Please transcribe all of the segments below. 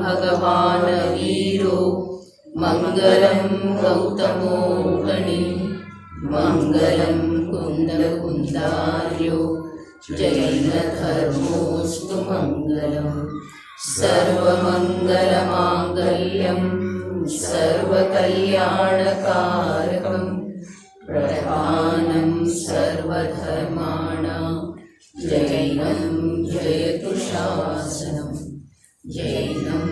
भगवान् वीरो मङ्गलं गौतमो गणि मङ्गलं कुन्दकुन्दार्यो जैनधर्मोऽस्तु मङ्गलं सर्वमङ्गलमाङ्गल्यं सर्वकल्याणकारकं प्रधानं सर्वधर्माणां जैनं जयतु शासनं जैनं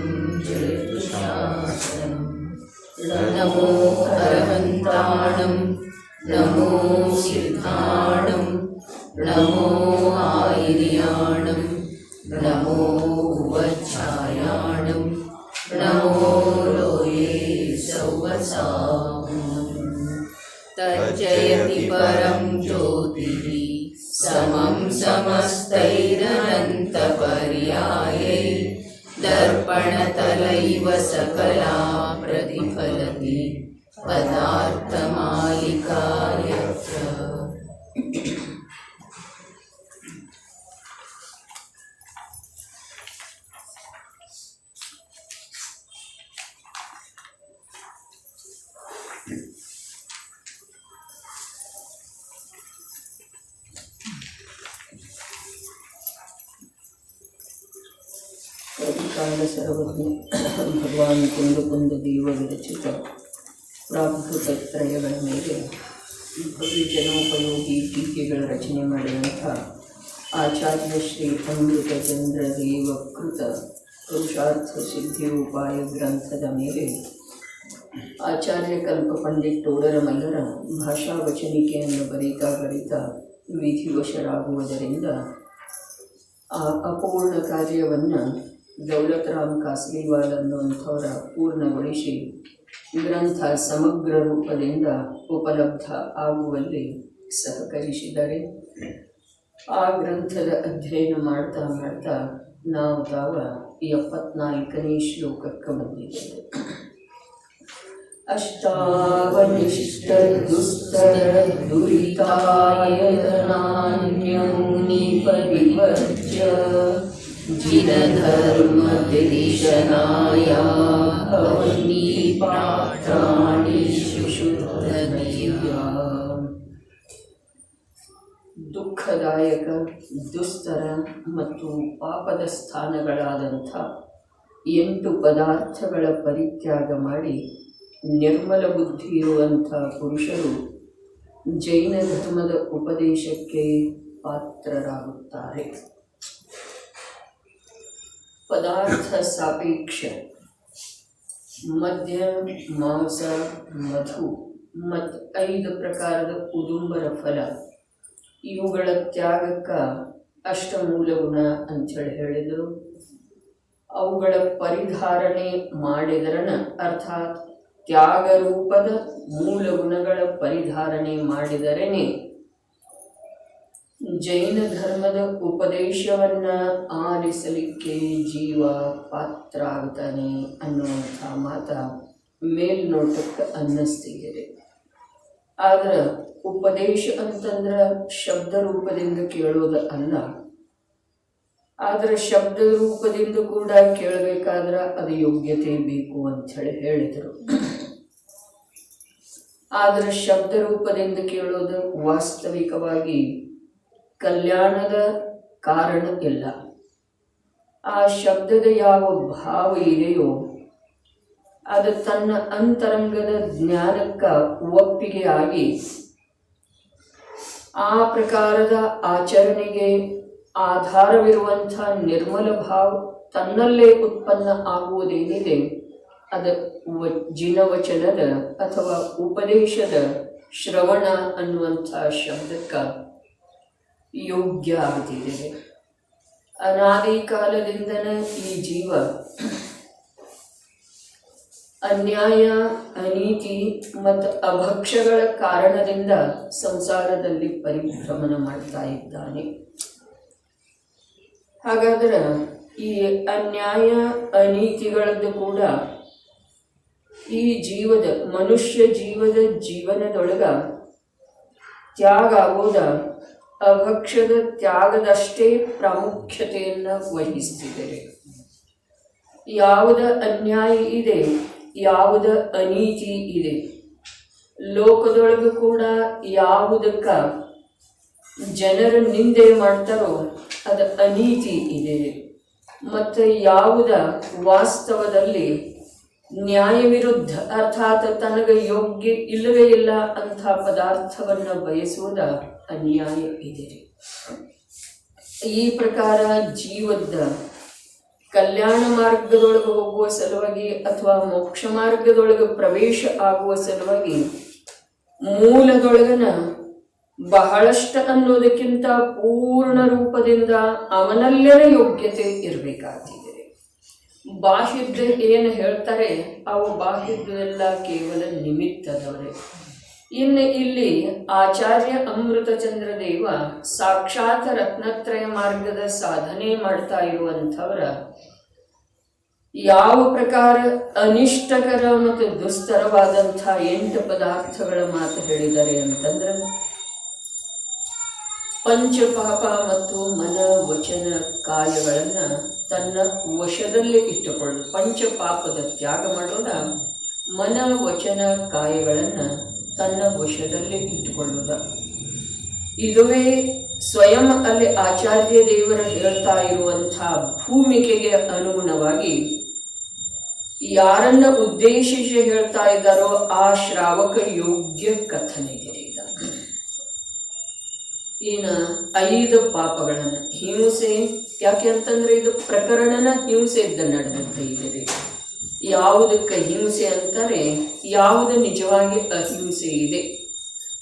जयतु शासनं। नमो हरहन्ताणं नमो सिद्धाणं नमो आयर्याणं नमो वच्छायाणं नमो लोये सौवसाम्। तज्जयति परं ज्योतिः समं समस्तैरनन्तपर्यायै दर्पणतलैव सकला प्रतिफलति पदार्थमालिकाय च। काल सर्वज्ञ भगवान कुंद देव विरचित ಪ್ರಾಕೃತತ್ರಯಗಳ ಮೇಲೆ ಭವ್ಯ ಜನೋಪಯೋಗಿ ಟೀಕೆಗಳ ರಚನೆ ಮಾಡಿದಂಥ ಆಚಾರ್ಯ ಶ್ರೀ ಅಮೃತಚಂದ್ರ ದೇವಕೃತ ಪುರುಷಾರ್ಥ ಸಿದ್ಧಿ ಉಪಾಯ ಗ್ರಂಥದ ಮೇಲೆ ಆಚಾರ್ಯ ಕಲ್ಪ ಪಂಡಿತ್ ಟೋಡರ ಮಲ್ಲರ ಭಾಷಾವಚನಿಕೆಯನ್ನು ಬರೀತಾ ವಿಧಿವಶರಾಗುವುದರಿಂದ ಆ ಅಪೂರ್ಣ ಕಾರ್ಯವನ್ನು ದೌಲತರಾಮ್ ಕಾಸ್ಲಿವಾಲ್ ಅನ್ನುವಂಥವರ ಪೂರ್ಣಗೊಳಿಸಿ ಗ್ರಂಥ ಸಮಗ್ರ ರೂಪದಿಂದ ಉಪಲಬ್ಧ ಆಗುವಲ್ಲಿ ಸಹಕರಿಸಿದ್ದಾರೆ. ಆ ಗ್ರಂಥದ ಅಧ್ಯಯನ ಮಾಡ್ತಾ ನಾವು ತಾವ 74ನೇ ಶ್ಲೋಕಕ್ಕೆ ಬಂದಿದ್ದೇವೆ. ಅಷ್ಟಾವನಿಷ್ಟ ದುಸ್ತರ ದುರಿತಾಯತನಾನ್ಯಮುನಿ ಪರಿವರ್ಜ್ಯ ಜಿನಧರ್ಮ ದಿಶನಾಯ ಭವನಿ ಪಾಠಾಣಿ ಶುಶುದ್ಧನೀಯ. ದುಃಖದಾಯಕ ದುಸ್ತರ ಮತ್ತು ಪಾಪದ ಸ್ಥಾನಗಳಾದಂಥ 8 ಪದಾರ್ಥಗಳ ಪರಿತ್ಯಾಗ ಮಾಡಿ ನಿರ್ಮಲ ಬುದ್ಧಿ ಇರುವಂಥ ಪುರುಷರು ಜೈನ ಧರ್ಮದ ಉಪದೇಶಕ್ಕೆ ಪಾತ್ರರಾಗುತ್ತಾರೆ. ಪದಾರ್ಥ ಸಾಪೇಕ್ಷ ಮದ್ಯ ಮಾಂಸ ಮಧು ಮತ್ತು 5 ಪ್ರಕಾರದ ಉದುಂಬರ ಫಲ ಇವುಗಳ ತ್ಯಾಗಕ್ಕೆ ಅಷ್ಟಮೂಲ ಗುಣ ಅಂಥೇಳಿ ಹೇಳಿದರು. ಅವುಗಳ ಪರಿಧಾರಣೆ ಮಾಡಿದರನ ಅರ್ಥಾತ್ ತ್ಯಾಗ ರೂಪದ ಮೂಲ ಗುಣಗಳ ಪರಿಧಾರಣೆ ಮಾಡಿದರೇನೆ ಜೈನ ಧರ್ಮದ ಉಪದೇಶವನ್ನ ಆಲಿಸಲಿಕ್ಕೆ ಜೀವ ಪಾತ್ರ ಆಗ್ತಾನೆ ಅನ್ನುವಂಥ ಮಾತ ಮೇಲ್ನೋಟಕ್ಕೆ ಅನ್ನಿಸ್ತಿದೆ. ಆದ್ರೆ ಉಪದೇಶ ಅಂತಂದ್ರೆ ಶಬ್ದ ರೂಪದಿಂದ ಕೇಳೋದು ಅಲ್ಲ. ಆದ್ರೆ ಶಬ್ದ ರೂಪದಿಂದ ಕೂಡ ಕೇಳಬೇಕಾದ್ರೆ ಅದು ಯೋಗ್ಯತೆ ಬೇಕು ಅಂಥೇಳಿ ಹೇಳಿದರು. ಆದ್ರೆ ಶಬ್ದ ರೂಪದಿಂದ ಕೇಳೋದು ವಾಸ್ತವಿಕವಾಗಿ ಕಲ್ಯಾಣದ ಕಾರಣ ಇಲ್ಲ. ಆ ಶಬ್ದದ ಯಾವ ಭಾವ ಇದೆಯೋ ಅದು ತನ್ನ ಅಂತರಂಗದ ಜ್ಞಾನಕ್ಕೆ ಒಪ್ಪಿಗೆ ಆಗಿ ಆ ಪ್ರಕಾರದ ಆಚರಣೆಗೆ ಆಧಾರವಿರುವಂಥ ನಿರ್ಮಲ ಭಾವ ತನ್ನಲ್ಲೇ ಉತ್ಪನ್ನ ಆಗುವುದೇನಿದೆ ಅದು ಜಿನವಚನದ ಅಥವಾ ಉಪದೇಶದ ಶ್ರವಣ ಅನ್ನುವಂಥ ಶಬ್ದಕ್ಕೆ ಯೋಗ್ಯ ಆಗ್ತಿದೆ. ಅನಾದಿ ಕಾಲದಿಂದನೇ ಈ ಜೀವ ಅನ್ಯಾಯ ಅನೀತಿ ಮತ್ತು ಅಭಕ್ಷ್ಯಗಳ ಕಾರಣದಿಂದ ಸಂಸಾರದಲ್ಲಿ ಪರಿಭ್ರಮಣ ಮಾಡ್ತಾ ಇದ್ದಾನೆ. ಹಾಗಾದ್ರೆ ಈ ಅನ್ಯಾಯ ಅನೀತಿಗಳದ್ದು ಕೂಡ ಈ ಮನುಷ್ಯ ಜೀವದ ಜೀವನದೊಳಗ ತ್ಯಾಗ ಆಗೋದ ಅಭಕ್ಷ್ಯದ ತ್ಯಾಗದಷ್ಟೇ ಪ್ರಾಮುಖ್ಯತೆಯನ್ನು ವಹಿಸ್ತಿದ್ದಾರೆ. ಯಾವುದ ಅನ್ಯಾಯ ಇದೆ, ಯಾವುದ ಅನೀತಿ ಇದೆ, ಲೋಕದೊಳಗೂ ಕೂಡ ಯಾವುದಕ್ಕ ಜನರು ನಿಂದೆ ಮಾಡ್ತಾರೋ ಅದು ಅನೀತಿ ಇದೆ. ಮತ್ತು ಯಾವುದ ವಾಸ್ತವದಲ್ಲಿ ನ್ಯಾಯ ವಿರುದ್ಧ ಅರ್ಥಾತ್ ತನಗೆ ಯೋಗ್ಯ ಇಲ್ಲವೇ ಇಲ್ಲ ಅಂಥ ಪದಾರ್ಥವನ್ನು ಬಯಸುವುದ ಅನ್ಯಾಯ ಇದೆ. ಈ ಪ್ರಕಾರ ಜೀವದ ಕಲ್ಯಾಣ ಮಾರ್ಗದೊಳಗೆ ಹೋಗುವ ಸಲುವಾಗಿ ಅಥವಾ ಮೋಕ್ಷ ಮಾರ್ಗದೊಳಗೆ ಪ್ರವೇಶ ಆಗುವ ಸಲುವಾಗಿ ಮೂಲದೊಳಗನ ಬಹಳಷ್ಟು ಅನ್ನೋದಕ್ಕಿಂತ ಪೂರ್ಣ ರೂಪದಿಂದ ಅವನಲ್ಲೇ ಯೋಗ್ಯತೆ ಇರಬೇಕಾಗ್ತಿದೆ. ಬಾಹ್ಯದ ಏನು ಹೇಳ್ತಾರೆ ಅವು ಬಾಹ್ಯದ್ದೆಲ್ಲ ಕೇವಲ ನಿಮಿತ್ತದವರೇ. ಇನ್ನು ಇಲ್ಲಿ ಆಚಾರ್ಯ ಅಮೃತಚಂದ್ರ ದೇವ ಸಾಕ್ಷಾತ್ ರತ್ನತ್ರಯ ಮಾರ್ಗದ ಸಾಧನೆ ಮಾಡ್ತಾ ಇರುವಂಥವರ ಯಾವ ಪ್ರಕಾರ ಅನಿಷ್ಟಕರ ಮತ್ತು ದುಸ್ತರವಾದಂಥ 8 ಪದಾರ್ಥಗಳ ಮಾತು ಹೇಳಿದ್ದಾರೆ ಅಂತಂದ್ರೆ, ಪಂಚಪಾಪ ಮತ್ತು ಮನ ವಚನ ಕಾಯಗಳನ್ನು ತನ್ನ ವಶದಲ್ಲಿ ಇಟ್ಟುಕೊಳ್ಳೋದು. ಪಂಚಪಾಪದ ತ್ಯಾಗ ಮಾಡೋದ, ಮನ ವಚನ ಕಾಯಗಳನ್ನು ತನ್ನ ವಶದಲ್ಲಿ ಇಟ್ಟುಕೊಳ್ಳುವುದ. ಇದುವೇ ಸ್ವಯಂ ಅಲ್ಲಿ ಆಚಾರ್ಯ ದೇವರು ಹೇಳ್ತಾ ಇರುವಂಥ ಭೂಮಿಕೆಗೆ ಅನುಗುಣವಾಗಿ ಯಾರನ್ನ ಉದ್ದೇಶಿಸಿ ಹೇಳ್ತಾ ಇದ್ದಾರೋ ಆ ಶ್ರಾವಕ ಯೋಗ್ಯ ಕಥನೆಗೆ ಇನ್ನು 5 ಪಾಪಗಳನ್ನು ಹಿಂಸೆ. ಯಾಕೆ ಅಂತಂದ್ರೆ ಇದು ಪ್ರಕರಣನ ಹಿಂಸೆಯಿಂದ ನಡೆದಂತೆ ಇದೆ. ಯಾವುದಕ್ಕೆ ಹಿಂಸೆ ಅಂತಾರೆ, ಯಾವುದು ನಿಜವಾಗಿ ಅಹಿಂಸೆ ಇದೆ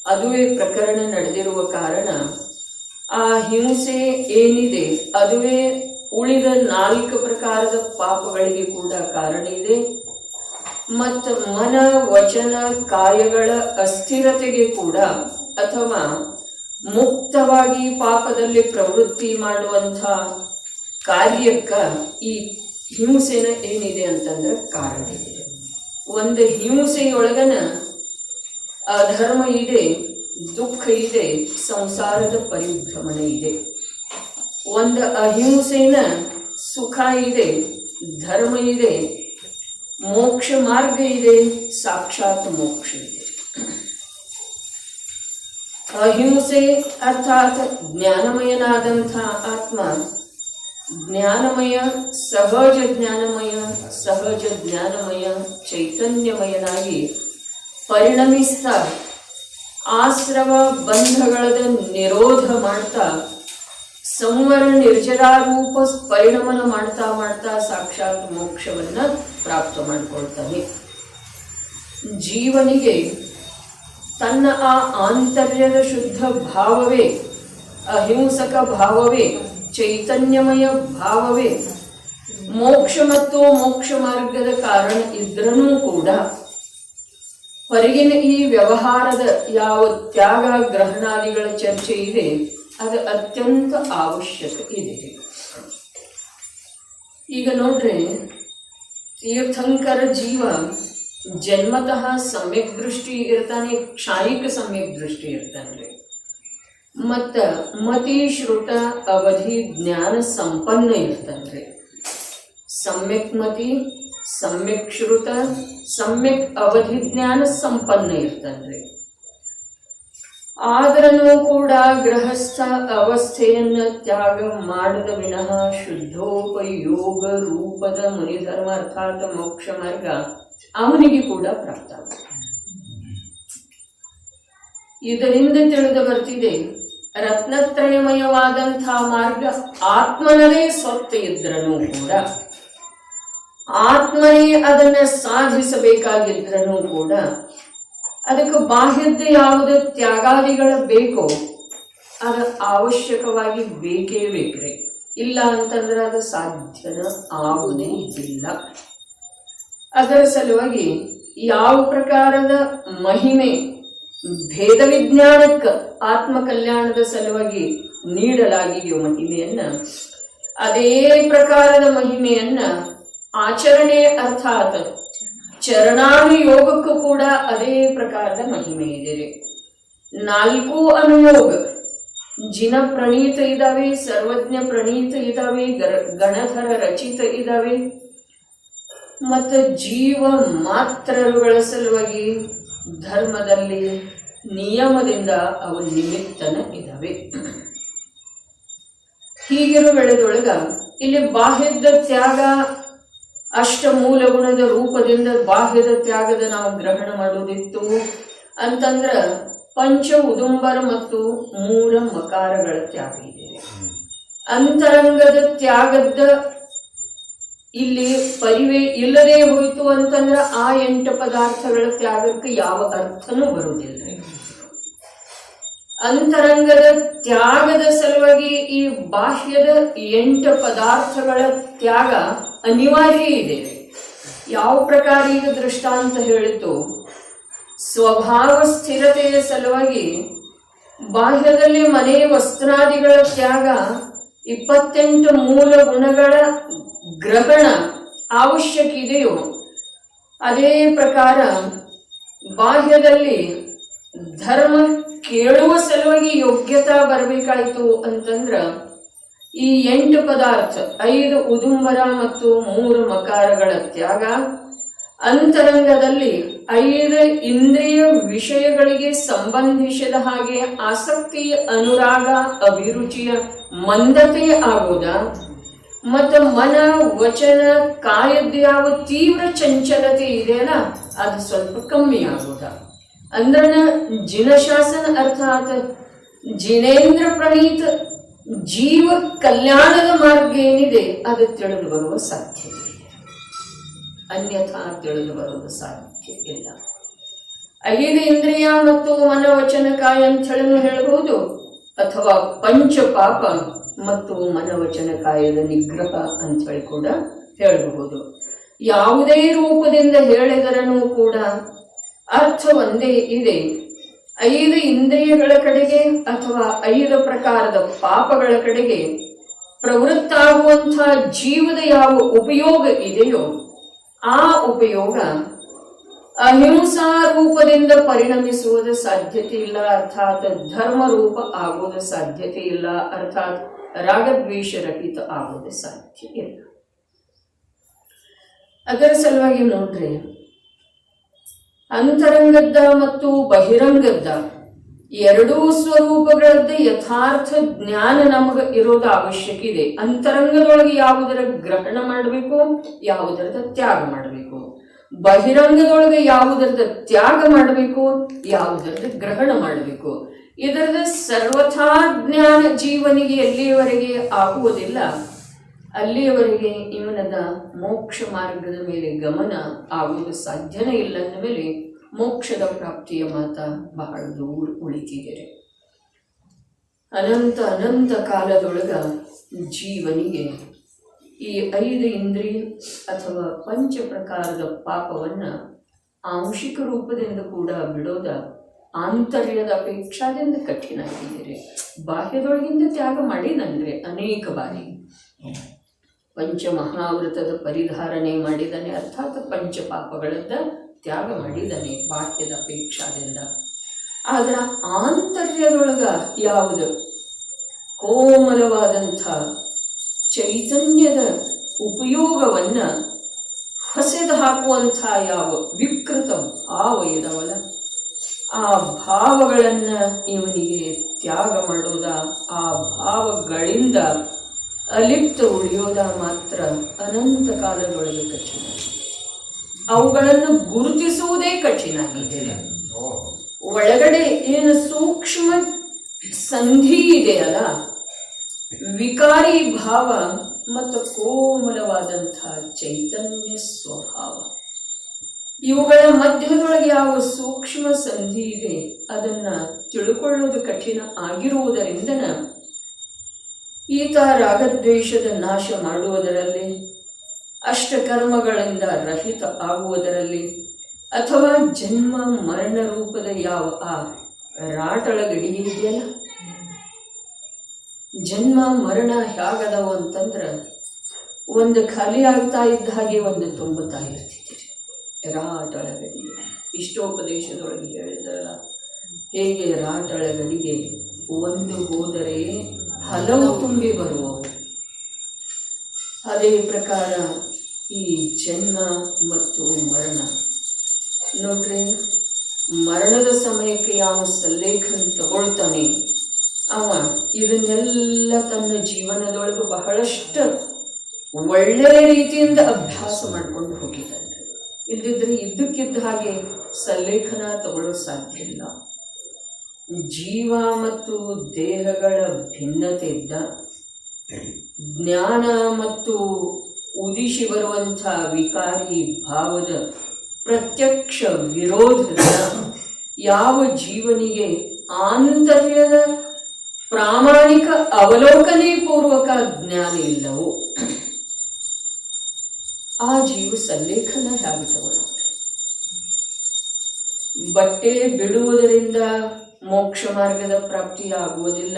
ಅದುವೇ ಪ್ರಕರಣ ನಡೆದಿರುವ ಕಾರಣ ಆ ಹಿಂಸೆ ಏನಿದೆ ಅದುವೇ ಉಳಿದ 4 ಪ್ರಕಾರದ ಪಾಪಗಳಿಗೆ ಕೂಡ ಕಾರಣ ಇದೆ. ಮತ್ತು ಮನ ವಚನ ಕಾಯಗಳ ಅಸ್ಥಿರತೆಗೆ ಕೂಡ ಅಥವಾ ಮುಕ್ತವಾಗಿ ಪಾಪದಲ್ಲಿ ಪ್ರವೃತ್ತಿ ಮಾಡುವಂಥ ಕಾರ್ಯಕ್ಕ ಈ ಹಿಂಸೆನ ಏನಿದೆ ಅಂತಂದ್ರೆ ಕಾರಣ ಇದೆ. ಒಂದು ಹಿಂಸೆಯೊಳಗನ ಅಧರ್ಮ ಇದೆ, ದುಃಖ ಇದೆ, ಸಂಸಾರದ ಪರಿಭ್ರಮಣ ಇದೆ. ಒಂದು ಅಹಿಂಸೆನ ಸುಖ ಇದೆ, ಧರ್ಮ ಇದೆ, ಮೋಕ್ಷ ಮಾರ್ಗ ಇದೆ, ಸಾಕ್ಷಾತ್ ಮೋಕ್ಷ ಇದೆ. ಅಹಿಂಸೆ ಅರ್ಥಾತ್ ಜ್ಞಾನಮಯನಾದಂಥ ಆತ್ಮ ಜ್ಞಾನಮಯ, ಸಹಜ ಜ್ಞಾನಮಯ ಚೈತನ್ಯಮಯನಾಗಿ ಪರಿಣಮಿಸ್ತಾ ಆಶ್ರವ ಬಂಧಗಳದ ನಿರೋಧ ಮಾಡ್ತಾ ಸಂವರ ನಿರ್ಜರಾರೂಪ ಪರಿಣಮನ ಮಾಡ್ತಾ ಸಾಕ್ಷಾತ್ ಮೋಕ್ಷವನ್ನ ಪ್ರಾಪ್ತ ಮಾಡಿಕೊಳ್ತಾನೆ. ಜೀವನಿಗೆ ತನ್ನ ಆ ಆಂತರ್ಯದ ಶುದ್ಧ ಭಾವವೇ, ಅಹಿಂಸಕ ಭಾವವೇ, ಚೈತನ್ಯಮಯ ಭಾವವೇ ಮೋಕ್ಷ ಮತ್ತು ಮೋಕ್ಷ ಮಾರ್ಗದ ಕಾರಣ ಇದ್ರೂ ಕೂಡ ಹೊರಗಿನ ಈ ವ್ಯವಹಾರದ ಯಾವ ತ್ಯಾಗ ಗ್ರಹಣಾದಿಗಳ ಚರ್ಚೆ ಇದೆ ಅದು ಅತ್ಯಂತ ಅವಶ್ಯಕ ಇದೆ. ಈಗ ನೋಡ್ರಿ, ತೀರ್ಥಂಕರ ಜೀವ ಜನ್ಮತಃ ಸಮ್ಯಕ್ ದೃಷ್ಟಿ ಇರ್ತಾನೆ, ಕ್ಷಾಯಿಕ ಸಮ್ಯಕ್ ದೃಷ್ಟಿ ಇರ್ತಾನೆ. ಮತ್ತ ಮತಿ ಶ್ರುತ ಅವಧಿ ಜ್ಞಾನ ಸಂಪನ್ನ ಇರ್ತಾನೆ. ಸಮ್ಯಕ್ ಮತಿ, ಸಮ್ಯಕ್ ಶ್ರುತ, ಸಮ್ಯಕ್ ಅವಧಿ ಜ್ಞಾನ ಸಂಪನ್ನ ಇರ್ತಾನೆ. ಆದ್ರೂ ಕೂಡ ಗೃಹಸ್ಥ ಅವಸ್ಥೆಯನ್ನು ತ್ಯಾಗ ಮಾಡದ ವಿನಃ ಶುದ್ಧೋಪಯೋಗ ರೂಪದ ಮುನಿಧರ್ಮ ಅರ್ಥಾತ್ ಮೋಕ್ಷ ಮಾರ್ಗ ಅವನಿಗೆ ಕೂಡ ಪ್ರಾಪ್ತ. ಇದರಿಂದ ತಿಳಿದು ಬರ್ತಿದೆ, ರತ್ನತ್ರಯಮಯವಾದಂಥ ಮಾರ್ಗ ಆತ್ಮನದೇ ಸ್ವತ್ತು ಇದ್ರೂ ಕೂಡ, ಆತ್ಮನೇ ಅದನ್ನ ಸಾಧಿಸಬೇಕಾಗಿದ್ರೂ ಕೂಡ ಅದಕ್ಕೆ ಬಾಹ್ಯದ ಯಾವುದೇ ತ್ಯಾಗಾದಿಗಳು ಬೇಕೋ ಅದು ಅವಶ್ಯಕವಾಗಿ ಬೇಕೇ ಬೇಕ್ರಿ. ಇಲ್ಲ ಅಂತಂದ್ರೆ ಅದು ಸಾಧ್ಯನ ಆಗುವುದೇ ಇಲ್ಲ. ಅದರ ಸಲುವಾಗಿ ಯಾವ ಪ್ರಕಾರದ ಮಹಿಮೆ ಭೇದ ವಿಜ್ಞಾನಕ್ಕೆ ಆತ್ಮ ಕಲ್ಯಾಣದ ಸಲುವಾಗಿ ನೀಡಲಾಗಿದೆಯೋ ಮಹಿಮೆಯನ್ನ, ಅದೇ ಪ್ರಕಾರದ ಮಹಿಮೆಯನ್ನ ಆಚರಣೆ ಅರ್ಥಾತ್ ಚರಣಾನುಯೋಗಕ್ಕೂ ಕೂಡ ಅದೇ ಪ್ರಕಾರದ ಮಹಿಮೆ ಇದೆ. 4 ಅನುಯೋಗ ಜಿನ ಪ್ರಣೀತ ಇದಾವೆ, ಸರ್ವಜ್ಞ ಪ್ರಣೀತ ಇದಾವೆ, ಗಣಧರ ರಚಿತ ಇದಾವೆ. ಮತ್ತು ಜೀವ ಮಾತ್ರರುಗಳ ಸಲುವಾಗಿ ಧರ್ಮದಲ್ಲಿ ನಿಯಮದಿಂದ ಅವು ನಿಮಿತ್ತನ ಇದಾವೆ. ಹೀಗಿರೋ ವೇಳೆದೊಳಗ ಇಲ್ಲಿ ಬಾಹ್ಯದ ತ್ಯಾಗ ಅಷ್ಟಮೂಲ ಗುಣದ ರೂಪದಿಂದ ಬಾಹ್ಯದ ತ್ಯಾಗದ ನಾವು ಗ್ರಹಣ ಮಾಡೋದಿತ್ತು ಅಂತಂದ್ರ ಪಂಚ ಉದುಂಬರ ಮತ್ತು ಮೂರ ಮಕಾರಗಳ ತ್ಯಾಗ ಇದೆ. ಅಂತರಂಗದ ತ್ಯಾಗದ ಇಲ್ಲಿ ಪರಿವೇ ಇಲ್ಲದೆ ಹೋಯಿತು ಅಂತಂದ್ರ ಆ 8 ಪದಾರ್ಥಗಳ ತ್ಯಾಗಕ್ಕೆ ಯಾವ ಅರ್ಥನೂ ಬರುವುದಿಲ್ಲ. ಅಂತರಂಗದ ತ್ಯಾಗದ ಸಲುವಾಗಿ ಈ ಬಾಹ್ಯದ 8 ಪದಾರ್ಥಗಳ ತ್ಯಾಗ ಅನಿವಾರ್ಯ ಇದೆ. ಯಾವ ಪ್ರಕಾರ ಈಗ ದೃಷ್ಟಾಂತ ಹೇಳಿತು, ಸ್ವಭಾವ ಸ್ಥಿರತೆಯ ಸಲುವಾಗಿ ಬಾಹ್ಯದಲ್ಲಿ ಮನೆ ವಸ್ತ್ರಾದಿಗಳ ತ್ಯಾಗ 28 ಮೂಲ ಗುಣಗಳ ಗ್ರಹಣ ಅವಶ್ಯಕ ಇದೆಯೋ, ಅದೇ ಪ್ರಕಾರ ಬಾಹ್ಯದಲ್ಲಿ ಧರ್ಮ ಕೇಳುವ ಸಲುವಾಗಿ ಯೋಗ್ಯತಾ ಬರಬೇಕಾಯ್ತು ಅಂತಂದ್ರ ಈ 8 ಪದಾರ್ಥ 5 ಉದುಂಬರ ಮತ್ತು 3 ಮಕಾರಗಳ ತ್ಯಾಗ, ಅಂತರಂಗದಲ್ಲಿ 5 ಇಂದ್ರಿಯ ವಿಷಯಗಳಿಗೆ ಸಂಬಂಧಿಸಿದ ಹಾಗೆ ಆಸಕ್ತಿ, ಅನುರಾಗ, ಅಭಿರುಚಿಯ ಮಂದತೆ ಆಗೋದ, ಮತ್ತು ಮನ ವಚನ ಕಾಯದ ಯಾವ ತೀವ್ರ ಚಂಚಲತೆ ಇದೆಯಲ್ಲ ಅದು ಸ್ವಲ್ಪ ಕಮ್ಮಿ ಆಗೋದ. ಅಂದ್ರನ ಜಿನಶಾಸನ ಅರ್ಥಾತ್ ಜಿನೇಂದ್ರ ಪ್ರಣೀತ ಜೀವ ಕಲ್ಯಾಣದ ಮಾರ್ಗ ಏನಿದೆ ಅದು ತಿಳಿದು ಬರುವ ಸಾಧ್ಯತೆ ಇದೆ, ಅನ್ಯಥಾ ತಿಳಿದು ಬರುವ ಸಾಧ್ಯ ಇಲ್ಲ. 5 ಇಂದ್ರಿಯ ಮತ್ತು ಮನವಚನ ಕಾಯ ಅಂತ ಹೇಳಬಹುದು, ಅಥವಾ ಪಂಚ ಪಾಪ ಮತ್ತು ಮನವಚನ ಕಾಯದ ನಿಗ್ರಹ ಅಂತ ಹೇಳಿ ಕೂಡ ಹೇಳಬಹುದು. ಯಾವುದೇ ರೂಪದಿಂದ ಹೇಳಿದರನೂ ಕೂಡ ಅರ್ಥ ಒಂದೇ ಇದೆ. 5 ಇಂದ್ರಿಯಗಳ ಕಡೆಗೆ ಅಥವಾ 5 ಪ್ರಕಾರದ ಪಾಪಗಳ ಕಡೆಗೆ ಪ್ರವೃತ್ತಾಗುವಂತಹ ಜೀವದ ಯಾವ ಉಪಯೋಗ ಇದೆಯೋ ಆ ಉಪಯೋಗ ಅಹಿಂಸಾ ರೂಪದಿಂದ ಪರಿಣಮಿಸುವುದ ಸಾಧ್ಯತೆ ಇಲ್ಲ, ಅರ್ಥಾತ್ ಧರ್ಮ ರೂಪ ಆಗೋದ ಸಾಧ್ಯತೆ ಇಲ್ಲ, ಅರ್ಥಾತ್ ರಾಗದ್ವೇಷ ರಹಿತ ಆಗೋದ ಸಾಧ್ಯ ಇಲ್ಲ. ಅದರ ಸಲುವಾಗಿ ನೋಡ್ರಿ, ಅಂತರಂಗದ ಮತ್ತು ಬಹಿರಂಗದ ಎರಡೂ ಸ್ವರೂಪಗಳದ್ದೇ ಯಥಾರ್ಥ ಜ್ಞಾನ ನಮಗೆ ಇರೋದು ಅವಶ್ಯಕ ಇದೆ. ಅಂತರಂಗದೊಳಗೆ ಯಾವುದರ ಗ್ರಹಣ ಮಾಡಬೇಕು, ಯಾವುದರದ ತ್ಯಾಗ ಮಾಡಬೇಕು, ಬಹಿರಂಗದೊಳಗೆ ಯಾವುದರದ ತ್ಯಾಗ ಮಾಡಬೇಕು, ಯಾವುದರದ ಗ್ರಹಣ ಮಾಡಬೇಕು. ಇದರದ ಸರ್ವಥಾ ಜ್ಞಾನ ಜೀವನಿಗೆ ಎಲ್ಲಿಯವರೆಗೆ ಆಗುವುದಿಲ್ಲ ಅಲ್ಲಿಯವರೆಗೆ ಇವನದ ಮೋಕ್ಷ ಮಾರ್ಗದ ಮೇಲೆ ಗಮನ ಆಗುವುದು ಸಾಧ್ಯನೇ ಇಲ್ಲ. ಅಂದ ಮೇಲೆ ಮೋಕ್ಷದ ಪ್ರಾಪ್ತಿಯ ಮಾತ ಬಹಳ ದೂರ ಉಳಿತಿದೆ. ಅನಂತ ಅನಂತ ಕಾಲದೊಳಗ ಜೀವನಿಗೆ ಈ 5 ಇಂದ್ರಿಯ ಅಥವಾ ಪಂಚ ಪ್ರಕಾರದ ಪಾಪವನ್ನ ಆಂಶಿಕ ರೂಪದಿಂದ ಕೂಡ ಬಿಡೋದ ಆಂತರ್ಯದ ಅಪೇಕ್ಷಾದಿಂದ ಕಠಿಣ ಆಗಿದ್ದೀರಿ. ಬಾಹ್ಯದೊಳಗಿಂದ ತ್ಯಾಗ ಮಾಡಿದಂದ್ರೆ ಅನೇಕ ಬಾರಿ ಪಂಚ ಮಹಾವೃತದ ಪರಿಧಾರಣೆ ಮಾಡಿದ್ದಾನೆ, ಅರ್ಥಾತ್ ಪಂಚ ಪಾಪಗಳನ್ನ ತ್ಯಾಗ ಮಾಡಿದ್ದಾನೆ ಬಾಹ್ಯದ ಅಪೇಕ್ಷಾದಿಂದ. ಆದ್ರ ಆಂತರ್ಯದೊಳಗ ಯಾವುದು ಕೋಮಲವಾದಂಥ ಚೈತನ್ಯದ ಉಪಯೋಗವನ್ನ ಹೊಸೆದು ಹಾಕುವಂಥ ಯಾವ ವಿಕೃತ ಭಾವ ಇದಾವಲ್ಲ, ಆ ಭಾವಗಳನ್ನ ಇವನಿಗೆ ತ್ಯಾಗ ಮಾಡೋದ, ಆ ಭಾವಗಳಿಂದ ಅಲಿಪ್ತ ಉಳಿಯೋದ ಮಾತ್ರ ಅನಂತ ಕಾಲದೊಳಗೆ ಕಠಿಣ. ಅವುಗಳನ್ನು ಗುರುತಿಸುವುದೇ ಕಠಿಣ ಆಗಿದೆ. ಒಳಗಡೆ ಏನು ಸೂಕ್ಷ್ಮ ಸಂಧಿ ಇದೆಯಲ್ಲ, ವಿಕಾರಿ ಭಾವ ಮತ್ತು ಕೋಮಲವಾದಂತಹ ಚೈತನ್ಯ ಸ್ವಭಾವ, ಇವುಗಳ ಮಧ್ಯದೊಳಗೆ ಯಾವ ಸೂಕ್ಷ್ಮ ಸಂಧಿ ಇದೆ ಅದನ್ನ ತಿಳ್ಕೊಳ್ಳೋದು ಕಠಿಣ ಆಗಿರುವುದರಿಂದ ಈತ ರಾಗದ್ವೇಷದ ನಾಶ ಮಾಡುವುದರಲ್ಲಿ, ಅಷ್ಟಕರ್ಮಗಳಿಂದ ರಹಿತ ಆಗುವುದರಲ್ಲಿ, ಅಥವಾ ಜನ್ಮ ಮರಣ ರೂಪದ ಯಾವ ಆ ರಾಟಳ ಗಡಿ ಇದೆಯಲ್ಲ, ಜನ್ಮ ಮರಣ ಹೇಗದವು ಅಂತಂದ್ರೆ ಒಂದು ಖಾಲಿ ಆಗ್ತಾ ಇದ್ದ ಹಾಗೆ ಒಂದು ತುಂಬುತ್ತಾ ಇರ್ತಿದ್ದೀರಿ. ರಾಟಳ ಗಡಿ ಇಷ್ಟೋಪದೇಶದೊಳಗೆ ಹೇಳಿದ್ರಲ್ಲ, ಹೇಗೆ ರಾಟಳ ಗಡಿಗೆ ಒಂದು ಹೋದರೆ ಹಲವು ತುಂಬಿ ಬರುವವು, ಅದೇ ಪ್ರಕಾರ ಈ ಜನ್ಮ ಮತ್ತು ಮರಣ ನೋಡ್ರಿ, ಮರಣದ ಸಮಯಕ್ಕೆ ಯಾವ ಸಲ್ಲೇಖನ ತಗೊಳ್ತಾನೆ ಅವ ಇದನ್ನೆಲ್ಲ ತನ್ನ ಜೀವನದೊಳಗೆ ಬಹಳಷ್ಟು ಒಳ್ಳೆಯ ರೀತಿಯಿಂದ ಅಭ್ಯಾಸ ಮಾಡ್ಕೊಂಡು ಹೋಗಿದ್ದಾನೆ. ಇಲ್ದಿದ್ರೆ ಇದ್ದಕ್ಕಿದ್ದ ಹಾಗೆ ಸಲ್ಲೇಖನ ತಗೊಳ್ಳೋ ಸಾಧ್ಯ ಇಲ್ಲ. ಜೀವ ಮತ್ತು ದೇಹಗಳ ಭಿನ್ನತೆಯಿಂದ ಜ್ಞಾನ ಮತ್ತು ಉದಿಸಿ ಬರುವಂಥ ವಿಕಾರಿ ಭಾವದ ಪ್ರತ್ಯಕ್ಷ ವಿರೋಧದ ಯಾವ ಜೀವನಿಗೆ ಆಂತರ್ಯದ ಪ್ರಾಮಾಣಿಕ ಅವಲೋಕನೆ ಪೂರ್ವಕ ಜ್ಞಾನ ಇಲ್ಲವೋ ಆ ಜೀವ ಸಲ್ಲೇಖನ ಹೇಗೆ ತಗೊಳ್ಳುತ್ತೆ? ಬಟ್ಟೆ ಬಿಡುವುದರಿಂದ ಮೋಕ್ಷ ಮಾರ್ಗದ ಪ್ರಾಪ್ತಿಯಾಗುವುದಿಲ್ಲ,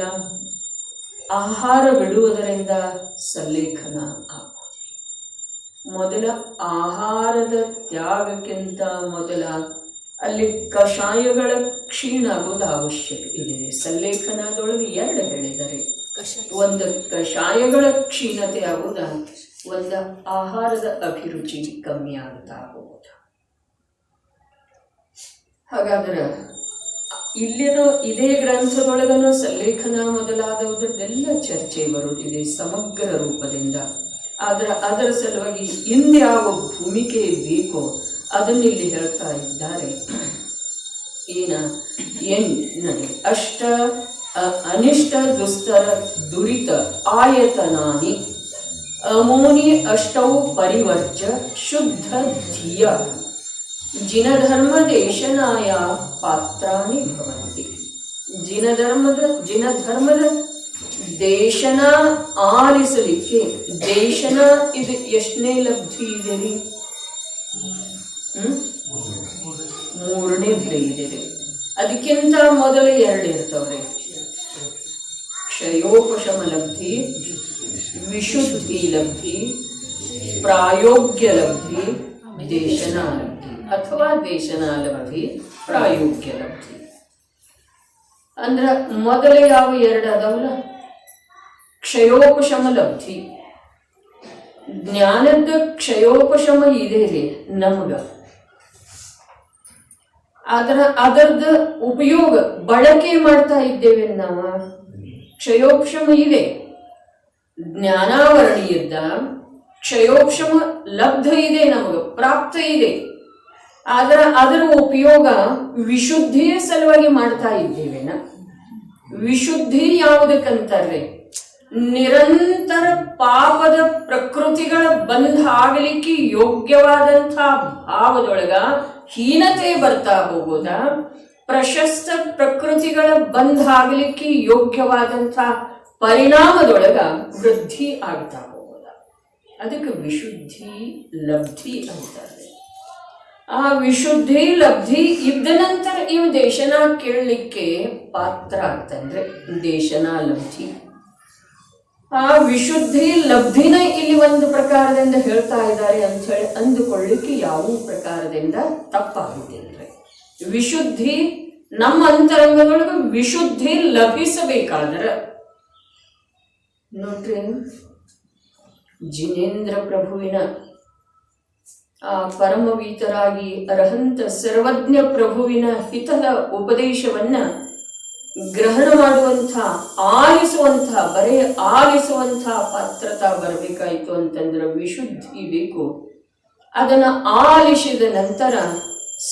ಆಹಾರ ಬಿಡುವುದರಿಂದ ಸಲ್ಲೇಖನ ಆಗುವುದಿಲ್ಲ. ಮೊದಲ ಆಹಾರದ ತ್ಯಾಗಕ್ಕಿಂತ ಮೊದಲ ಅಲ್ಲಿ ಕಷಾಯಗಳ ಕ್ಷೀಣ ಆಗೋದು ಅವಶ್ಯಕ ಇದೆ. ಸಲ್ಲೇಖನದೊಳಗೆ 2 ಹೇಳಿದ್ದಾರೆ. ಒಂದು ಕಷಾಯಗಳ ಕ್ಷೀಣತೆ ಆಗೋದ, ಒಂದು ಆಹಾರದ ಅಭಿರುಚಿ ಕಮ್ಮಿ ಆಗ್ತಾ ಹೋಗೋದು. ಹಾಗಾದ್ರೆ ಇಲ್ಲಿನೂ ಇದೇ ಗ್ರಂಥದೊಳಗನು ಸಲ್ಲೇಖನ ಮೊದಲಾದವುದೆಲ್ಲ ಚರ್ಚೆ ಬರುತ್ತಿದೆ ಸಮಗ್ರ ರೂಪದಿಂದ. ಅದರ ಸಲುವಾಗಿ ಇನ್ಯಾವ ಭೂಮಿಕೆ ಬೇಕೋ ಅದನ್ನಿಲ್ಲಿ ಹೇಳ್ತಾ ಇದ್ದಾರೆ. ನೋಡಿ, ಅಷ್ಟ ಅನಿಷ್ಟ ದುಸ್ತರ ದುರಿತ ಆಯತನಾನಿ ಅಮೋನಿ ಅಷ್ಟೌ ಪರಿವರ್ಜ ಶುದ್ಧ ಧಿಯ ಜಿನಧರ್ಮ ದೇಶನಾಯ ಪಾತ್ರಾಣಿ ಭವಂತಿ. ಜಿನಧರ್ಮದ ದೇಶನ ಆಲಿಸಲಿಕ್ಕೆ, ದೇಶನ ಇದು ಎಷ್ಟನೇ ಲಬ್ಧಿ ಇದೆ ರೀ? 3ನೇ ಇದೆ. ಅದಕ್ಕಿಂತ ಮೊದಲು 2 ಇರ್ತವ್ರೆ. ಕ್ಷಯೋಪಶಮ ಲಬ್ಧಿ, ವಿಶುದ್ಧಿ ಲಬ್ಧಿ, ಪ್ರಾಯೋಗ್ಯ ಲಬ್ಧಿ, ದೇಶನಾ ಲಬ್ಧಿ ಅಥವಾ ದೇಶನಾ ಲಬ್ಧಿ, ಪ್ರಾಯೋಗ್ಯ ಲಬ್ಧಿ. ಅಂದ್ರ ಮೊದಲ ಯಾವ 2 ಅದಾವಲ್ಲ, ಕ್ಷಯೋಪಶಮ ಲಬ್ಧಿ, ಜ್ಞಾನದ ಕ್ಷಯೋಪಶಮ ಇದೆ ರೀ ನಮಗ. ಅದರದ ಉಪಯೋಗ ಬಳಕೆ ಮಾಡ್ತಾ ಇದ್ದೇವೆ ನಾವು. ಕ್ಷಯೋಪಶಮ ಇದೆ, ಜ್ಞಾನಾವರಣೀಯದ ಕ್ಷಯೋಪಶಮ ಲಬ್ಧ ಇದೆ, ನಮಗ ಪ್ರಾಪ್ತ ಇದೆ. ಅದರ ಉಪಯೋಗ ವಿಶುದ್ಧಿಯ ಸಲುವಾಗಿ ಮಾಡ್ತಾ ಇದ್ದೇವೆನ. ವಿಶುದ್ಧಿ ಯಾವುದಕ್ಕಂತಾರೆ? ನಿರಂತರ ಪಾಪದ ಪ್ರಕೃತಿಗಳ ಬಂಧ ಆಗಲಿಕ್ಕೆ ಯೋಗ್ಯವಾದಂಥ ಭಾವದೊಳಗ ಹೀನತೆ ಬರ್ತಾ ಹೋಗೋದ, ಪ್ರಶಸ್ತ ಪ್ರಕೃತಿಗಳ ಬಂಧ ಆಗಲಿಕ್ಕೆ ಯೋಗ್ಯವಾದಂಥ ಪರಿಣಾಮದೊಳಗ ವೃದ್ಧಿ ಆಗ್ತಾ ಹೋಗೋದ. ಅದಕ್ಕೆ ವಿಶುದ್ಧಿ ಲಬ್ಧಿ ಅಂತಾರೆ. ಆ ವಿಶುದ್ಧಿ ಲಬ್ಧಿ ಇದ್ದ ನಂತರ ಇವು ದೇಶನ ಕೇಳಲಿಕ್ಕೆ ಪಾತ್ರ ಆಗ್ತಂದ್ರೆ ದೇಶನ ಲಬ್ಧಿ. ಆ ವಿಶುದ್ಧಿ ಲಬ್ಧಿನ ಇಲ್ಲಿ ಒಂದು ಪ್ರಕಾರದಿಂದ ಹೇಳ್ತಾ ಇದ್ದಾರೆ ಅಂತ ಹೇಳಿ ಅಂದುಕೊಳ್ಳಿಕ್ಕೆ ಯಾವ ಪ್ರಕಾರದಿಂದ ತಪ್ಪಾಗುವುದಿಲ್ಲ. ವಿಶುದ್ಧಿ ನಮ್ಮ ಅಂತರಂಗದೊಳಗೆ ವಿಶುದ್ಧಿ ಲಭಿಸಬೇಕಾದ್ರೆ ನೋಡ್ರಿ, ಜಿನೇಂದ್ರ ಪ್ರಭುವಿನ ಆ ಪರಮವೀತರಾಗಿ ಅರ್ಹಂತ ಸರ್ವಜ್ಞ ಪ್ರಭುವಿನ ಹಿತದ ಉಪದೇಶವನ್ನ ಗ್ರಹಣ ಮಾಡುವಂಥ, ಆಲಿಸುವಂಥ, ಬರೇ ಆಲಿಸುವಂಥ ಪಾತ್ರತಾ ಬರಬೇಕಾಯ್ತು ಅಂತಂದ್ರೆ ವಿಶುದ್ಧಿ ಬೇಕು. ಅದನ್ನ ಆಲಿಸಿದ ನಂತರ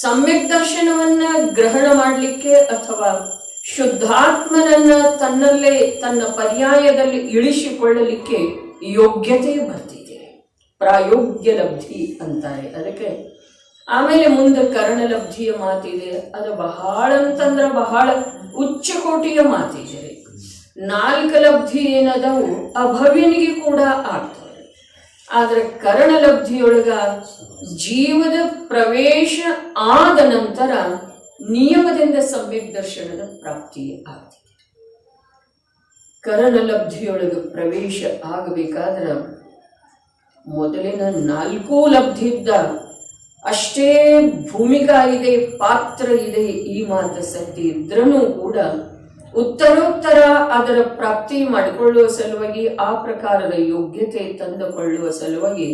ಸಮ್ಯಕ್ ದರ್ಶನವನ್ನ ಗ್ರಹಣ ಮಾಡಲಿಕ್ಕೆ ಅಥವಾ ಶುದ್ಧಾತ್ಮನನ್ನ ತನ್ನಲ್ಲೇ ತನ್ನ ಪರ್ಯಾಯದಲ್ಲಿ ಇಳಿಸಿಕೊಳ್ಳಲಿಕ್ಕೆ ಯೋಗ್ಯತೆ ಬರ್ತಿದೆ. ಪ್ರಾಯೋಗ್ಯ ಲಬ್ಧಿ ಅಂತಾರೆ ಅದಕ್ಕೆ. ಆಮೇಲೆ ಮುಂದೆ ಕರ್ಣಲಬ್ಧಿಯ ಮಾತಿದೆ. ಅದು ಬಹಳ ಅಂತಂದ್ರೆ ಬಹಳ ಉಚ್ಚ ಕೋಟಿಯ ಮಾತಿದೆ. 4 ಲಬ್ಧಿ ಏನದವು ಅಭವ್ಯನಿಗೆ ಕೂಡ ಆಗ್ತವೆ. ಆದ್ರೆ ಕರ್ಣಲಬ್ಧಿಯೊಳಗ ಜೀವದ ಪ್ರವೇಶ ಆದ ನಂತರ ನಿಯಮದಿಂದ ಸಮ್ಯಕ್ ದರ್ಶನದ ಪ್ರಾಪ್ತಿ ಆಗ್ತದೆ. ಕರ್ಣಲಬ್ಧಿಯೊಳಗ ಪ್ರವೇಶ ಆಗಬೇಕಾದ್ರೆ ಮೊದಲಿನ 4 ಲಬ್ಧಿದ್ದ ಅಷ್ಟೇ ಭೂಮಿಕಾ ಇದೆ, ಪಾತ್ರ ಇದೆ. ಈ ಮಾತು ಸತ್ಯ ಇದ್ರೂ ಕೂಡ ಉತ್ತರೋತ್ತರ ಅದರ ಪ್ರಾಪ್ತಿ ಮಾಡಿಕೊಳ್ಳುವ ಸಲುವಾಗಿ, ಆ ಪ್ರಕಾರದ ಯೋಗ್ಯತೆ ತಂದುಕೊಳ್ಳುವ ಸಲುವಾಗಿ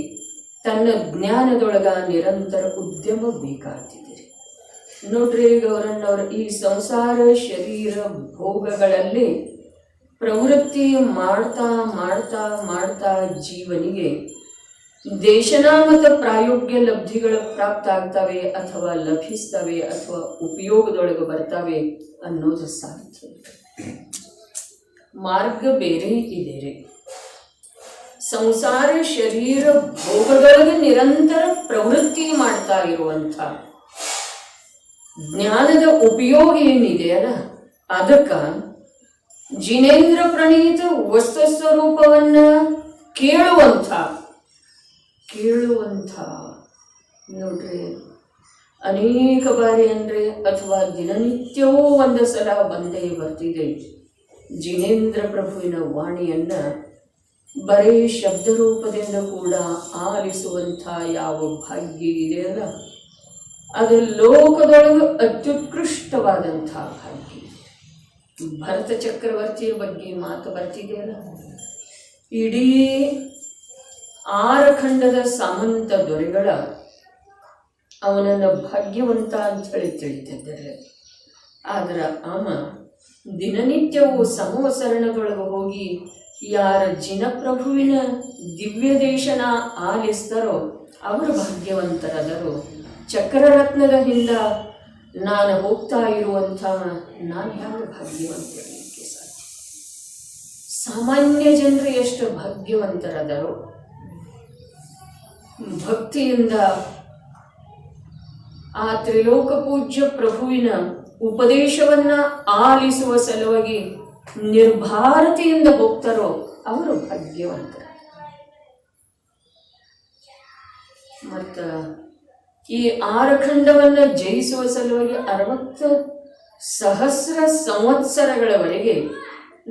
ತನ್ನ ಜ್ಞಾನದೊಳಗ ನಿರಂತರ ಉದ್ಯಮ ಬೇಕಾಗ್ತಿದ್ದೀರಿ. ನೋಡ್ರಿ ಗೌರಣ್ಣವ್ರ, ಈ ಸಂಸಾರ ಶರೀರ ಭೋಗಗಳಲ್ಲಿ ಪ್ರವೃತ್ತಿ ಮಾಡ್ತಾ ಮಾಡ್ತಾ ಮಾಡ್ತಾ ಜೀವನಿಗೆ ದೇಶನಾಮತ ಪ್ರಾಯೋಗ್ಯ ಲಬ್ಧಿಗಳು ಪ್ರಾಪ್ತ ಆಗ್ತವೆ ಅಥವಾ ಲಭಿಸ್ತವೆ ಅಥವಾ ಉಪಯೋಗದೊಳಗೆ ಬರ್ತವೆ ಅನ್ನೋದು ಸಾಧ್ಯ. ಮಾರ್ಗ ಬೇರೆ ಇದೆ ರೀ. ಸಂಸಾರ ಶರೀರ ಭೋಗದೊಳಗೆ ನಿರಂತರ ಪ್ರವೃತ್ತಿ ಮಾಡ್ತಾ ಇರುವಂಥ ಜ್ಞಾನದ ಉಪಯೋಗ ಏನಿದೆಯಲ್ಲ, ಅದಕ್ಕ ಜಿನೇಂದ್ರ ಪ್ರಣೀತ ವಸ್ತು ಸ್ವರೂಪವನ್ನ ಕೇಳುವಂಥ ನೋಡ್ರಿ, ಅನೇಕ ಬಾರಿ ಅಂದ್ರೆ ಅಥವಾ ದಿನನಿತ್ಯವೂ ಒಂದು ಸಲ ಬಂದೇ ಬರ್ತಿದೆ ಜಿನೇಂದ್ರ ಪ್ರಭುವಿನ ವಾಣಿಯನ್ನ ಬರೀ ಶಬ್ದ ರೂಪದಿಂದ ಕೂಡ ಆಲಿಸುವಂಥ ಯಾವ ಭಾಗ್ಯ ಇದೆಯಲ್ಲ, ಅದು ಲೋಕದೊಳಗೆ ಅತ್ಯುತ್ಕೃಷ್ಟವಾದಂಥ ಭಾಗ್ಯ. ಭರತ ಚಕ್ರವರ್ತಿಯ ಬಗ್ಗೆ ಮಾತು ಬರ್ತಿದೆಯಲ್ಲ, ಇಡೀ 6 ಖಂಡದ ಸಾಮಂತ ದೊರೆಗಳ ಅವನನ್ನು ಭಾಗ್ಯವಂತ ಅಂತ ಹೇಳಿ ತಿಳಿತಿದ್ದಾರೆ. ಆದ್ರೆ ಅವ ದಿನನಿತ್ಯವೂ ಸಮವಸರಣದೊಳಗೆ ಹೋಗಿ ಯಾರ ಜಿನಪ್ರಭುವಿನ ದಿವ್ಯ ದೇಶನ ಆಲಿಸ್ತಾರೋ ಅವರು ಭಾಗ್ಯವಂತರದರು. ಚಕ್ರರತ್ನದ ಹಿಂದ ನಾನು ಹೋಗ್ತಾ ಇರುವಂಥ ನಾನು ಯಾವ ಭಾಗ್ಯವಂತರಲಿಕ್ಕೆ ಸಾಧ್ಯ? ಸಾಮಾನ್ಯ ಜನರು ಎಷ್ಟು ಭಾಗ್ಯವಂತರದರು. ಭಕ್ತಿಯಿಂದ ಆ ತ್ರಿಲೋಕ ಪೂಜ್ಯ ಪ್ರಭುವಿನ ಉಪದೇಶವನ್ನ ಆಲಿಸುವ ಸಲುವಾಗಿ ನಿರ್ಭಾರತೆಯಿಂದ ಹೋಗ್ತಾರೋ ಅವರು ಭಾಗ್ಯವಂತರ. ಮತ್ತ ಈ 6 ಖಂಡವನ್ನ ಜಯಿಸುವ ಸಲುವಾಗಿ 60,000 ಸಂವತ್ಸರಗಳವರೆಗೆ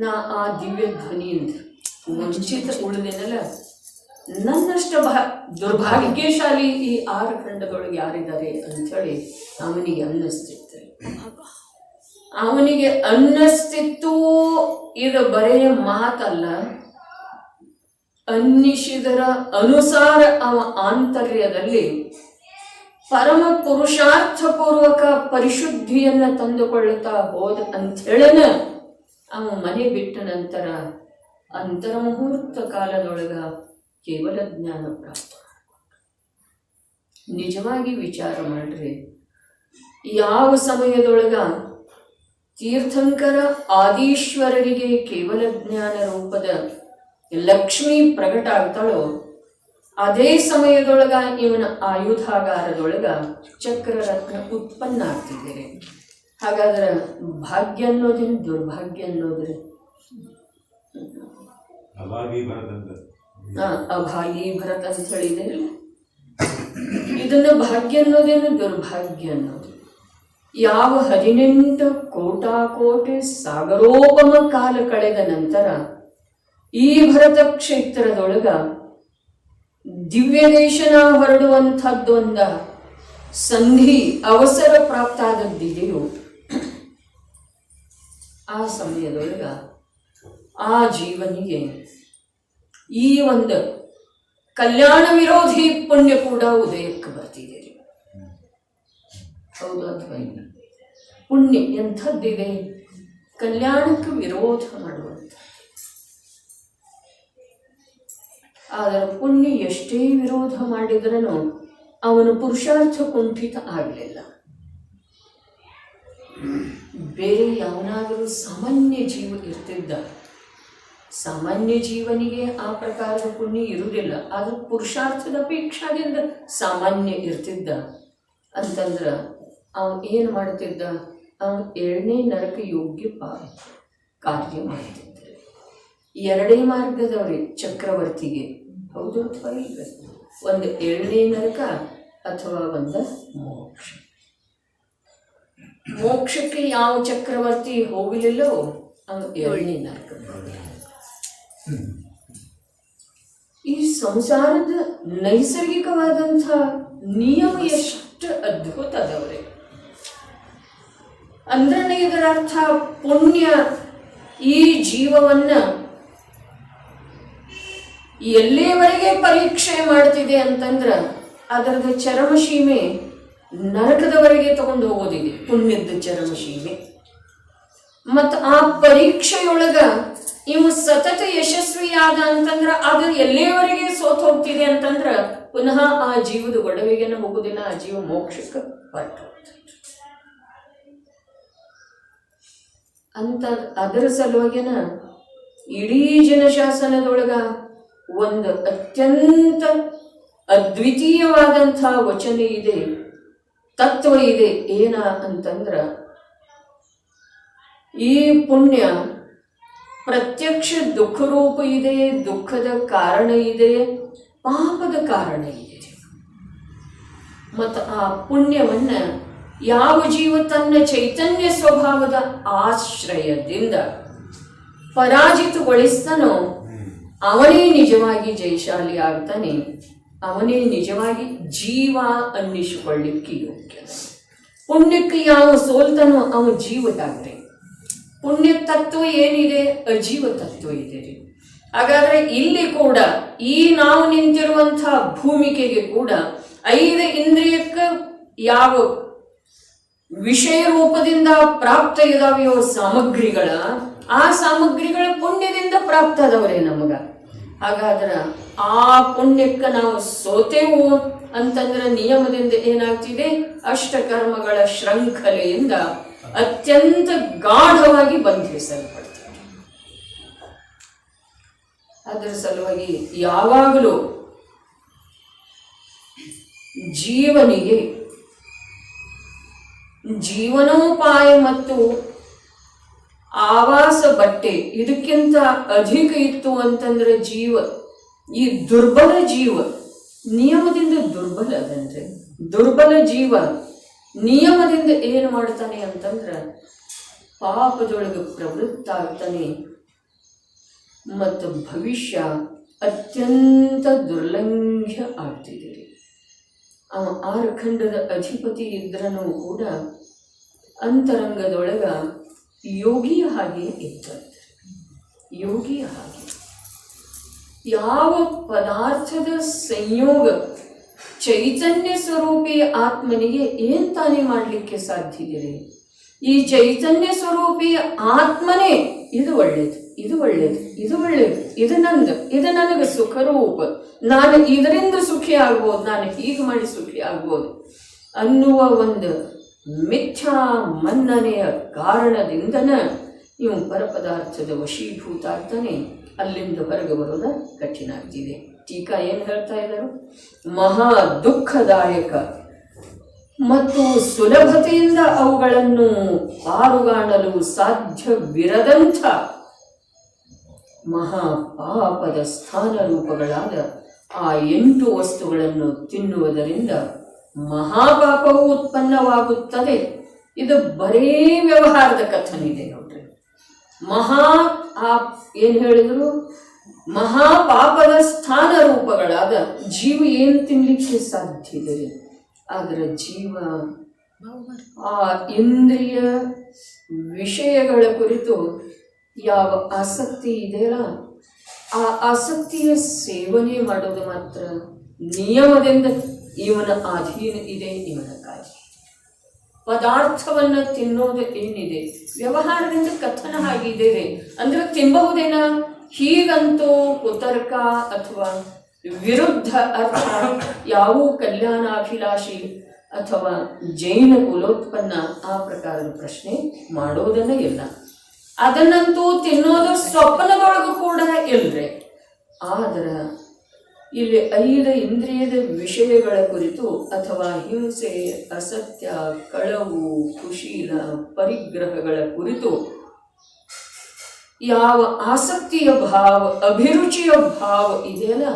ನಾ ಆ ದಿವ್ಯ ಧ್ವನಿಯಿಂದ ವಂಚಿತ ಉಳಿದೇನಲ್ಲ, ನನ್ನಷ್ಟು ದುರ್ಭಾಗ್ಯಶಾಲಿ ಈ 6 ಖಂಡದೊಳಗೆ ಯಾರಿದ್ದಾರೆ ಅಂಥೇಳಿ ಅವನಿಗೆ ಅನ್ನಿಸ್ತಿತ್ತು. ಅವನಿಗೆ ಅನ್ನಿಸ್ತಿತ್ತು. ಇದು ಬರೆಯ ಮಾತಲ್ಲ, ಅನ್ನಿಸಿದರ ಅನುಸಾರ ಅವ ಆಂತರ್ಯದಲ್ಲಿ ಪರಮ ಪುರುಷಾರ್ಥಪೂರ್ವಕ ಪರಿಶುದ್ಧಿಯನ್ನ ತಂದುಕೊಳ್ಳುತ್ತಾ ಹೋದ ಅಂಥೇಳನ ಅವ ಮನೆ ಬಿಟ್ಟ ನಂತರ ಅಂತರ್ಮುಹೂರ್ತ ಕಾಲದೊಳಗ ಕೇವಲ ಜ್ಞಾನ ಪ್ರಾಪ್ತ. ನಿಜವಾಗಿ ವಿಚಾರ ಮಾಡ್ರಿ, ಯಾವ ಸಮಯದೊಳಗ ತೀರ್ಥಂಕರ ಆದೀಶ್ವರರಿಗೆ ಕೇವಲ ಜ್ಞಾನ ರೂಪದ ಲಕ್ಷ್ಮಿ ಪ್ರಕಟ ಆಗ್ತಾಳೋ ಅದೇ ಸಮಯದೊಳಗ ಇವನ ಆಯುಧಾಗಾರದೊಳಗ ಚಕ್ರರತ್ನ ಉತ್ಪನ್ನ ಆಗ್ತಿದ್ದಾರೆ. ಹಾಗಾದ್ರೆ ಭಾಗ್ಯ ಅನ್ನೋದೇನು ದುರ್ಭಾಗ್ಯ ಅನ್ನೋದ್ರೆ? ಅಭಾಗಿ ಭರತ ಅಂತ ಹೇಳಿದೆ. ಇದನ್ನು ಭಾಗ್ಯ ಅನ್ನೋದೇನು ದುರ್ಭಾಗ್ಯ ಅನ್ನೋದು? ಯಾವ 18 ಕೋಟಾಕೋಟಿ ಸಾಗರೋಪಮ ಕಾಲ ಕಳೆದ ನಂತರ ಈ ಭರತ ಕ್ಷೇತ್ರದೊಳಗ ದಿವ್ಯ ದೇಶನ ಹೊರಡುವಂಥದ್ದೊಂದ ಸಂಧಿ ಅವಸರ ಪ್ರಾಪ್ತ ಆದದ್ದಿದೆಯೋ ಆ ಸಮಯದೊಳಗ ಆ ಜೀವನಿಗೆ ಈ ಒಂದು ಕಲ್ಯಾಣ ವಿರೋಧಿ ಪುಣ್ಯ ಕೂಡ ಉದಯಕ್ಕೆ ಬರ್ತಿದೆ. ಹೌದು ಅಥವಾ ಇಲ್ಲ? ಪುಣ್ಯ ಎಂಥದ್ದಿದೆ? ಕಲ್ಯಾಣಕ್ಕೆ ವಿರೋಧ ಮಾಡುವಂಥ. ಆದರೆ ಪುಣ್ಯ ಎಷ್ಟೇ ವಿರೋಧ ಮಾಡಿದ್ರೂ ಅವನ ಪುರುಷಾರ್ಥ ಕುಂಠಿತ ಆಗಲಿಲ್ಲ. ಬೇರೆ ಯಾವನಾದರೂ ಸಾಮಾನ್ಯ ಜೀವ ಇರ್ತಿದ್ದ, ಸಾಮಾನ್ಯ ಜೀವನಿಗೆ ಆ ಪ್ರಕಾರದ ಪುಣ್ಯ ಇರುವುದಿಲ್ಲ, ಆದ್ರೆ ಪುರುಷಾರ್ಥದ ಅಪೇಕ್ಷಾದಿಂದ ಸಾಮಾನ್ಯ ಇರ್ತಿದ್ದ ಅಂತಂದ್ರೆ ಅವನು ಏನು ಮಾಡ್ತಿದ್ದ? ಅವನು 7ನೇ ನರಕ ಯೋಗ್ಯ ಕಾರ್ಯ ಮಾಡ್ತಿದ್ದ. 2 ಮಾರ್ಗದವ್ರಿ ಚಕ್ರವರ್ತಿಗೆ. ಹೌದು ಅಥವಾ ಇಲ್ಲ? ಒಂದು 7ನೇ ನರಕ ಅಥವಾ ಒಂದು ಮೋಕ್ಷ. ಮೋಕ್ಷಕ್ಕೆ ಯಾವ ಚಕ್ರವರ್ತಿ ಹೋಗಲಿಲ್ಲೋ ಅವನು 7ನೇ ನರಕ. ಈ ಸಂಸಾರದ ನೈಸರ್ಗಿಕವಾದಂಥ ನಿಯಮ ಎಷ್ಟು ಅದ್ಭುತ ಅದವ್ರೆ ಅಂದ್ರೆ ಇದರ ಅರ್ಥ ಪುಣ್ಯ ಈ ಜೀವವನ್ನ ಎಲ್ಲಿಯವರೆಗೆ ಪರೀಕ್ಷೆ ಮಾಡ್ತಿದೆ ಅಂತಂದ್ರ ಅದರದ ಚರಮಶೀಮೆ ನರಕದವರೆಗೆ ತಗೊಂಡು ಹೋಗೋದಿದೆ, ಪುಣ್ಯದ ಚರಮಶೀಮೆ. ಮತ್ತು ಆ ಪರೀಕ್ಷೆಯೊಳಗ ಇವು ಸತತ ಯಶಸ್ವಿಯಾದ ಅಂತಂದ್ರ ಅದು ಎಲ್ಲಿಯವರೆಗೆ ಸೋತ್ ಹೋಗ್ತಿದೆ ಅಂತಂದ್ರ ಪುನಃ ಆ ಜೀವದ ಒಡವೆಗೆನ ಹೋಗುದಿಲ್ಲ, ಆ ಜೀವ ಮೋಕ್ಷಕ್ಕೆ ಹೊರಟು ಅಂತ. ಅದರ ಸಲುವಾಗಿನ ಇಡೀ ಜನಶಾಸನದೊಳಗ ಒಂದು ಅತ್ಯಂತ ಅದ್ವಿತೀಯವಾದಂತಹ ವಚನ ಇದೆ, ತತ್ವ ಇದೆ. ಏನ ಅಂತಂದ್ರ ಈ ಪುಣ್ಯ ಪ್ರತ್ಯಕ್ಷ ದುಃಖ ರೂಪ ಇದೆ, ದುಃಖದ ಕಾರಣ ಇದೆ, ಪಾಪದ ಕಾರಣ ಇದೆ. ಮತ್ತು ಆ ಪುಣ್ಯವನ್ನ ಯಾವ ಜೀವ ತನ್ನ ಚೈತನ್ಯ ಸ್ವಭಾವದ ಆಶ್ರಯದಿಂದ ಪರಾಜಿತಗೊಳಿಸ್ತಾನೋ ಅವನೇ ನಿಜವಾಗಿ ಜಯಶಾಲಿ ಆಗ್ತಾನೆ, ಅವನೇ ನಿಜವಾಗಿ ಜೀವ ಅನ್ನಿಸಿಕೊಳ್ಳಿಕ್ಕೆ ಯೋಗ್ಯ. ಪುಣ್ಯಕ್ಕೆ ಯಾವ ಸೋಲ್ತಾನೋ ಅವ ಜೀವದಾಗ್ರೆ. ಪುಣ್ಯ ತತ್ವ ಏನಿದೆ, ಅಜೀವ ತತ್ವ ಇದೆ ರೀ. ಹಾಗಾದ್ರೆ ಇಲ್ಲಿ ಕೂಡ ಈ ನಾವು ನಿಂತಿರುವಂತಹ ಭೂಮಿಕೆಗೆ ಕೂಡ 5 ಇಂದ್ರಿಯಕ್ಕೆ ಯಾವ ವಿಷಯ ರೂಪದಿಂದ ಪ್ರಾಪ್ತ ಇದಾವೆಯೋ ಸಾಮಗ್ರಿಗಳ, ಆ ಸಾಮಗ್ರಿಗಳ ಪುಣ್ಯದಿಂದ ಪ್ರಾಪ್ತ ಅದವರೇ ನಮಗ. ಹಾಗಾದ್ರ ಆ ಪುಣ್ಯಕ್ಕೆ ನಾವು ಸೋತೆವು ಅಂತಂದ್ರೆ ನಿಯಮದಿಂದ ಏನಾಗ್ತಿದೆ, ಅಷ್ಟಕರ್ಮಗಳ ಶೃಂಖಲೆಯಿಂದ ಅತ್ಯಂತ ಗಾಢವಾಗಿ ಬಂಧಿಸಲ್ಪಡ್ತೀವಿ. ಅದರ ಸಲುವಾಗಿ ಯಾವಾಗಲೂ ಜೀವನಿಗೆ ಜೀವನೋಪಾಯ ಮತ್ತು ಆವಾಸ ಬಟ್ಟೆ ಇದಕ್ಕಿಂತ ಅಧಿಕ ಇತ್ತು ಅಂತಂದ್ರೆ ಜೀವ, ಈ ದುರ್ಬಲ ಜೀವ ನಿಯಮದಿಂದ ದುರ್ಬಲ ಅದನ್ರಿ. ದುರ್ಬಲ ಜೀವ ನಿಯಮದಿಂದ ಏನು ಮಾಡ್ತಾನೆ ಅಂತಂದ್ರ ಪಾಪದೊಳಗೆ ಪ್ರವೃತ್ತ ಆಗ್ತಾನೆ ಮತ್ತು ಭವಿಷ್ಯ ಅತ್ಯಂತ ದುರ್ಲಂಘ್ಯ ಆಗ್ತಿದೆ. ಅವ 6 ಖಂಡದ ಅಧಿಪತಿ ಇದ್ರನೂ ಕೂಡ ಅಂತರಂಗದೊಳಗ ಯೋಗಿಯ ಹಾಗೆ ಇದ್ದಂತೆ. ಯೋಗಿಯ ಹಾಗೆ ಯಾವ ಪದಾರ್ಥದ ಸಂಯೋಗ ಚೈತನ್ಯ ಸ್ವರೂಪಿ ಆತ್ಮನಿಗೆ ಏನ್ ತಾನೇ ಮಾಡಲಿಕ್ಕೆ ಸಾಧ್ಯವಿದೆ? ಈ ಚೈತನ್ಯ ಸ್ವರೂಪಿ ಆತ್ಮನೇ ಇದು ಒಳ್ಳೇದು, ಇದು ಒಳ್ಳೇದು, ಇದು ಒಳ್ಳೇದು, ಇದು ನಂದು, ಇದು ನನಗೆ ಸುಖರೂಪ, ನಾನು ಇದರಿಂದ ಸುಖಿ ಆಗ್ಬೋದು, ನಾನು ಹೀಗೆ ಮಾಡಿ ಸುಖಿ ಆಗ್ಬೋದು ಅನ್ನುವ ಒಂದು ಮಿಥ್ಯಾ ಮನ್ನನೆಯ ಕಾರಣದಿಂದನ ಇವು ಪರಪದಾರ್ಥದ ವಶೀಭೂತ ಆಗ್ತಾನೆ. ಅಲ್ಲಿಂದ ಹೊರಗೆ ಬರೋದ ಕಠಿಣ ಆಗ್ತಿದೆ. ಟೀಕಾ ಏನು ಹೇಳ್ತಾ ಇದ್ದಾರೆ? ಮಹಾ ದುಃಖದಾಯಕ ಮತ್ತು ಸುಲಭತೆಯಿಂದ ಅವುಗಳನ್ನು ಪಾರುಗಾಣಲು ಸಾಧ್ಯವಿರದಂಥ ಮಹಾಪಾಪದ ಸ್ಥಾನ ರೂಪಗಳಾದ ಆ 8 ವಸ್ತುಗಳನ್ನು ತಿನ್ನುವುದರಿಂದ ಮಹಾಪಾಪವು ಉತ್ಪನ್ನವಾಗುತ್ತದೆ. ಇದು ಬರೇ ವ್ಯವಹಾರದ ಕಥನಿದೆ ನೋಡ್ರಿ. ಏನು ಹೇಳಿದ್ರು? ಮಹಾಪಾಪದ ಸ್ಥಾನ ರೂಪಗಳಾದ ಜೀವ ಏನು ತಿನ್ಲಿಕ್ಕೆ ಸಾಧ್ಯ ಇದೆ? ಅದರ ಜೀವ ಆ ಇಂದ್ರಿಯ ವಿಷಯಗಳ ಕುರಿತು ಯಾವ ಆಸಕ್ತಿ ಇದೆಯಲ್ಲ, ಆ ಆಸಕ್ತಿಯ ಸೇವನೆ ಮಾಡೋದು ಮಾತ್ರ ನಿಯಮದಿಂದ ಇವನ ಅಧೀನ ಇದೆ, ಇವನ ಕಾಜಿ. ಪದಾರ್ಥವನ್ನು ತಿನ್ನೋದು ಏನಿದೆ ವ್ಯವಹಾರದಿಂದ ಕಥನ ಆಗಿದೆ ಅಂದ್ರೆ ತಿನ್ನಬಹುದೇನ? ಹೀಗಂತೂ ಕುತರ್ಕ ಅಥವಾ ವಿರುದ್ಧ ಅರ್ಥ ಯಾವ ಕಲ್ಯಾಣಾಭಿಲಾಷಿ ಅಥವಾ ಜೈನ ಕುಲೋತ್ಪನ್ನ ಆ ಪ್ರಕಾರದ ಪ್ರಶ್ನೆ ಮಾಡೋದನ್ನ ಇಲ್ಲ. ಅದನ್ನಂತೂ ತಿನ್ನೋದು ಸ್ವಪ್ನದೊಳಗೂ ಕೂಡ ಇಲ್ರಿ. ಆದ್ರೆ ಇಲ್ಲಿ 5 ಇಂದ್ರಿಯದ ವಿಷಯಗಳ ಕುರಿತು ಅಥವಾ ಹಿಂಸೆ, ಅಸತ್ಯ, ಕಳವು, ಕುಶೀಲ, ಪರಿಗ್ರಹಗಳ ಕುರಿತು ಯಾವ ಆಸಕ್ತಿಯ ಭಾವ, ಅಭಿರುಚಿಯ ಭಾವ ಇದೆಯಲ್ಲ,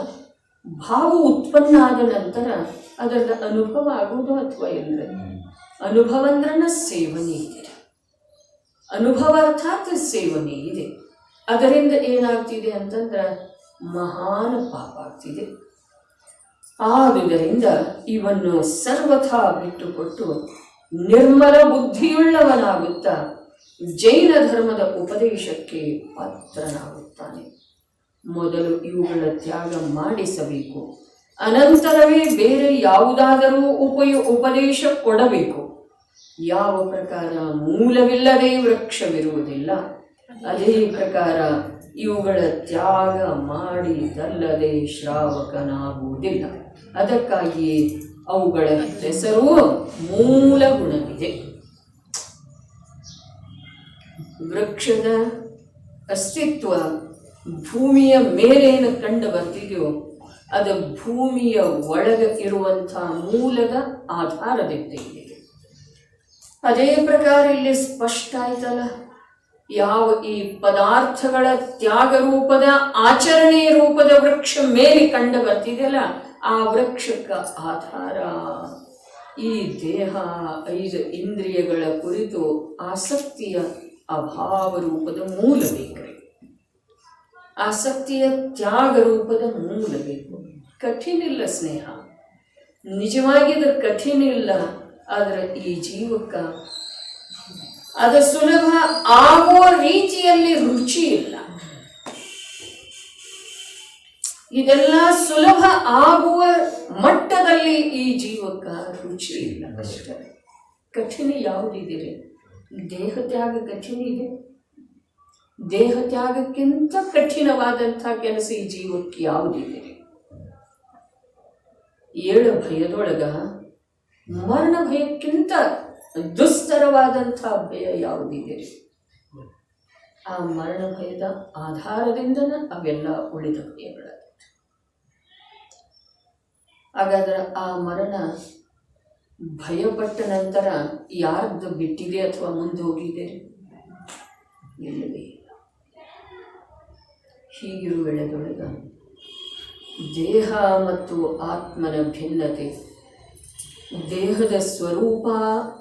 ಭಾವ ಉತ್ಪನ್ನ ಆದ ನಂತರ ಅದರ ಅನುಭವ ಆಗುವುದು ಅಥವಾ ಇಲ್ಲ? ಅನುಭವ ಅಂದ್ರನ ಸೇವನೆ ಇದೆ. ಅನುಭವ ಅರ್ಥಾತ್ ಸೇವನೆ ಇದೆ. ಅದರಿಂದ ಏನಾಗ್ತಿದೆ ಅಂತಂದ್ರೆ ಮಹಾನ್ ಪಾಪ ಆಗ್ತಿದೆ. ಆದುದರಿಂದ ಇವನ್ನು ಸರ್ವಥಾ ಬಿಟ್ಟುಕೊಟ್ಟು ನಿರ್ಮಲ ಬುದ್ಧಿಯುಳ್ಳವನಾಗುತ್ತಾ ಜೈನ ಧರ್ಮದ ಉಪದೇಶಕ್ಕೆ ಪಾತ್ರನಾಗುತ್ತಾನೆ. ಮೊದಲು ಇವುಗಳ ತ್ಯಾಗ ಮಾಡಿಸಬೇಕು. ಅನಂತರವೇ ಬೇರೆ ಯಾವುದಾದರೂ ಉಪದೇಶ ಕೊಡಬೇಕು. ಯಾವ ಪ್ರಕಾರ ಮೂಲವಿಲ್ಲದೆ ವೃಕ್ಷವಿರುವುದಿಲ್ಲ, ಅದೇ ಪ್ರಕಾರ ಇವುಗಳ ತ್ಯಾಗ ಮಾಡಿದಲ್ಲದೆ ಶ್ರಾವಕನಾಗುವುದಿಲ್ಲ. ಅದಕ್ಕಾಗಿಯೇ ಅವುಗಳ ಹೆಸರು ಮೂಲ ಗುಣವಿದೆ. ವೃಕ್ಷದ ಅಸ್ತಿತ್ವ ಭೂಮಿಯ ಮೇಲೇನು ಕಂಡು ಬರ್ತಿದೆಯೋ ಅದು ಭೂಮಿಯ ಒಳಗೆ ಇರುವಂಥ ಮೂಲದ ಆಧಾರದಿಂದ ಇದೆ. ಅದೇ ಪ್ರಕಾರ ಇಲ್ಲಿ ಸ್ಪಷ್ಟ ಆಯ್ತಲ್ಲ, ಯಾವ ಈ ಪದಾರ್ಥಗಳ ತ್ಯಾಗ ರೂಪದ ಆಚರಣೆ ರೂಪದ ವೃಕ್ಷ ಮೇಲೆ ಕಂಡು ಬರ್ತಿದೆಯಲ್ಲ, ಆ ವೃಕ್ಷಕ್ಕೆ ಆಧಾರ ಈ ದೇಹ 5 ಇಂದ್ರಿಯಗಳ ಕುರಿತು ಆಸಕ್ತಿಯ ಅಭಾವ ರೂಪದ ಮೂಲ ಬೇಕ್ರಿ. ಆಸಕ್ತಿಯ ತ್ಯಾಗ ರೂಪದ ಮೂಲ ಬೇಕು. ಕಠಿಣ ಇಲ್ಲ ಸ್ನೇಹ, ನಿಜವಾಗಿ ಅದು ಕಠಿಣ ಇಲ್ಲ. ಆದರೆ ಈ ಜೀವಕ್ಕ ಅದು ಸುಲಭ ಆಗುವ ರೀತಿಯಲ್ಲಿ ರುಚಿ ಇಲ್ಲ. ಇದೆಲ್ಲ ಸುಲಭ ಆಗುವ ಮಟ್ಟದಲ್ಲಿ ಈ ಜೀವಕ್ಕ ರುಚಿ ಇಲ್ಲ ಅಷ್ಟೇ. ಕಠಿಣ ಯಾವುದಿದೆ? ದೇಹ ತ್ಯಾಗ ಕಠಿಣ ಇದೆ. ದೇಹ ತ್ಯಾಗಕ್ಕಿಂತ ಕಠಿಣವಾದಂಥ ಕೆಲಸ ಈ ಜೀವಕ್ಕೆ ಯಾವುದಿದೆ? 7 ಭಯದೊಳಗ ಮರಣ ಭಯಕ್ಕಿಂತ ದುಸ್ತರವಾದಂಥ ಭಯ ಯಾವುದಿದೆ? ಆ ಮರಣ ಭಯದ ಆಧಾರದಿಂದನ ಅವೆಲ್ಲ ಉಳಿದ ಭಯಗಳ. ಹಾಗಾದ್ರೆ ಆ ಮರಣ ಭಯಪಟ್ಟ ನಂತರ ಯಾರ್ದು ಬಿಟ್ಟಿದೆ ಅಥವಾ ಮುಂದೆ ಹೋಗಿದೆ? ಇಲ್ಲವೇ ಇಲ್ಲ. ಹೀಗಿರುವ ವೇಳೆದೊಳಗ ದೇಹ ಮತ್ತು ಆತ್ಮನ ಭಿನ್ನತೆ, ದೇಹದ ಸ್ವರೂಪ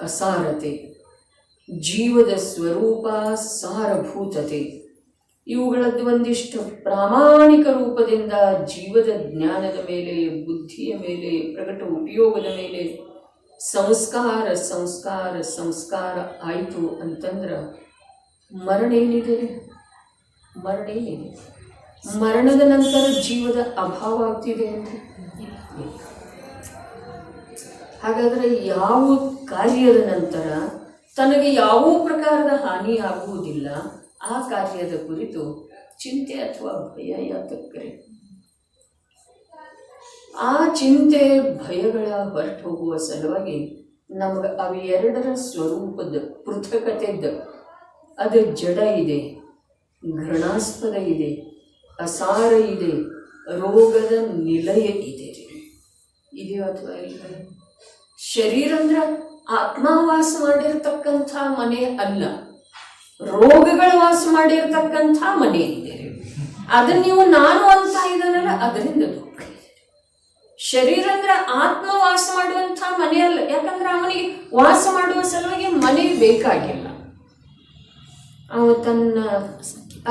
ಅಸಾರತೆ, ಜೀವದ ಸ್ವರೂಪ ಸಾರಭೂತತೆ, ಇವುಗಳದ್ದು ಒಂದಿಷ್ಟು ಪ್ರಾಮಾಣಿಕ ರೂಪದಿಂದ ಜೀವದ ಜ್ಞಾನದ ಮೇಲೆ, ಬುದ್ಧಿಯ ಮೇಲೆ, ಪ್ರಕಟ ಉಪಯೋಗದ ಮೇಲೆ ಸಂಸ್ಕಾರ ಸಂಸ್ಕಾರ ಸಂಸ್ಕಾರ ಆಯಿತು ಅಂತಂದ್ರೆ ಮರಣ ಏನಿದೆ? ಮರಣ ಏನಿದೆ? ಮರಣದ ನಂತರ ಜೀವದ ಅಭಾವ ಆಗ್ತಿದೆ ಅಂತ. ಹಾಗಾದರೆ ಯಾವ ಕಾರ್ಯದ ನಂತರ ತನಗೆ ಯಾವ ಪ್ರಕಾರದ ಹಾನಿ ಆಗುವುದಿಲ್ಲ, ಆ ಕಾರ್ಯದ ಕುರಿತು ಚಿಂತೆ ಅಥವಾ ಭಯ ಯಾತಕ್ಕೆ? ಆ ಚಿಂತೆ ಭಯಗಳ ಹೊರಟು ಹೋಗುವ ಸಲುವಾಗಿ ನಮ್ಗೆ ಅವೆರಡರ ಸ್ವರೂಪದ ಪೃಥಕತೆದ್ದ, ಅದು ಜಡ ಇದೆ, ಘೃಣಾಸ್ಪದ ಇದೆ, ಅಸಾರ ಇದೆ, ರೋಗದ ನಿಲಯ ಇದೆ. ಇದೆಯೋ ಅಥವಾ ಇಲ್ಲ? ಶರೀರ ಅಂದ್ರೆ ಆತ್ಮ ವಾಸ ಮಾಡಿರ್ತಕ್ಕಂಥ ಮನೆ ಅಲ್ಲ, ರೋಗಗಳ ವಾಸ ಮಾಡಿರ್ತಕ್ಕಂಥ ಮನೆ ಇದೆ. ಅದನ್ನ ನೀವು ನಾನು ಅಂತ ಇದನ್ನಲ್ಲ, ಅದರಿಂದ ದುಃಖ ಇದೆ. ಶರೀರ ಅಂದ್ರೆ ಆತ್ಮ ವಾಸ ಮಾಡುವಂಥ ಮನೆ ಅಲ್ಲ, ಯಾಕಂದ್ರೆ ಅವನಿಗೆ ವಾಸ ಮಾಡುವ ಸಲುವಾಗಿ ಮನೆ ಬೇಕಾಗಿಲ್ಲ. ಅವ ತನ್ನ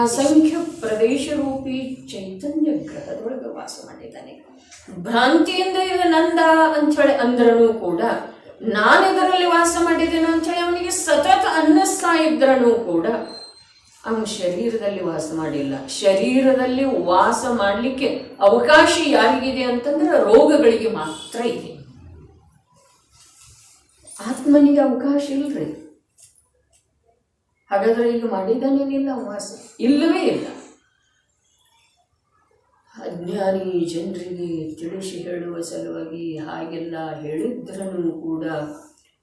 ಅಸಂಖ್ಯ ಪ್ರದೇಶ ರೂಪಿ ಚೈತನ್ಯ ಗ್ರಹದೊಳಗೆ ವಾಸ ಮಾಡಿದ್ದಾನೆ. ಭ್ರಾಂತಿಯಿಂದ ಇದು ನಂದ ಅಂಥೇಳಿ ಅಂದ್ರೂ ಕೂಡ, ನಾನು ಇದರಲ್ಲಿ ವಾಸ ಮಾಡಿದ್ದೇನೆ ಅಂಥೇಳಿ ಅವನಿಗೆ ಸತತ ಅನ್ನಿಸ್ತಾ ಇದ್ರೂ ಕೂಡ ಅವನು ಶರೀರದಲ್ಲಿ ವಾಸ ಮಾಡಿಲ್ಲ. ಶರೀರದಲ್ಲಿ ವಾಸ ಮಾಡಲಿಕ್ಕೆ ಅವಕಾಶ ಯಾರಿಗಿದೆ ಅಂತಂದ್ರೆ ರೋಗಗಳಿಗೆ ಮಾತ್ರ ಇದೆ. ಆತ್ಮನಿಗೆ ಅವಕಾಶ ಇಲ್ರಿ. ಹಾಗಾದ್ರೆ ಈಗ ಮಾಡಿದ್ದಾನೇನಿಲ್ಲ ವಾಸ? ಇಲ್ಲವೇ ಇಲ್ಲ. ಅಜ್ಞಾನಿ ಜನರಿಗೆ ತಿಳಿಸಿ ಹೇಳುವ ಸಲುವಾಗಿ ಹಾಗೆಲ್ಲ ಹೇಳಿದ್ರೂ ಕೂಡ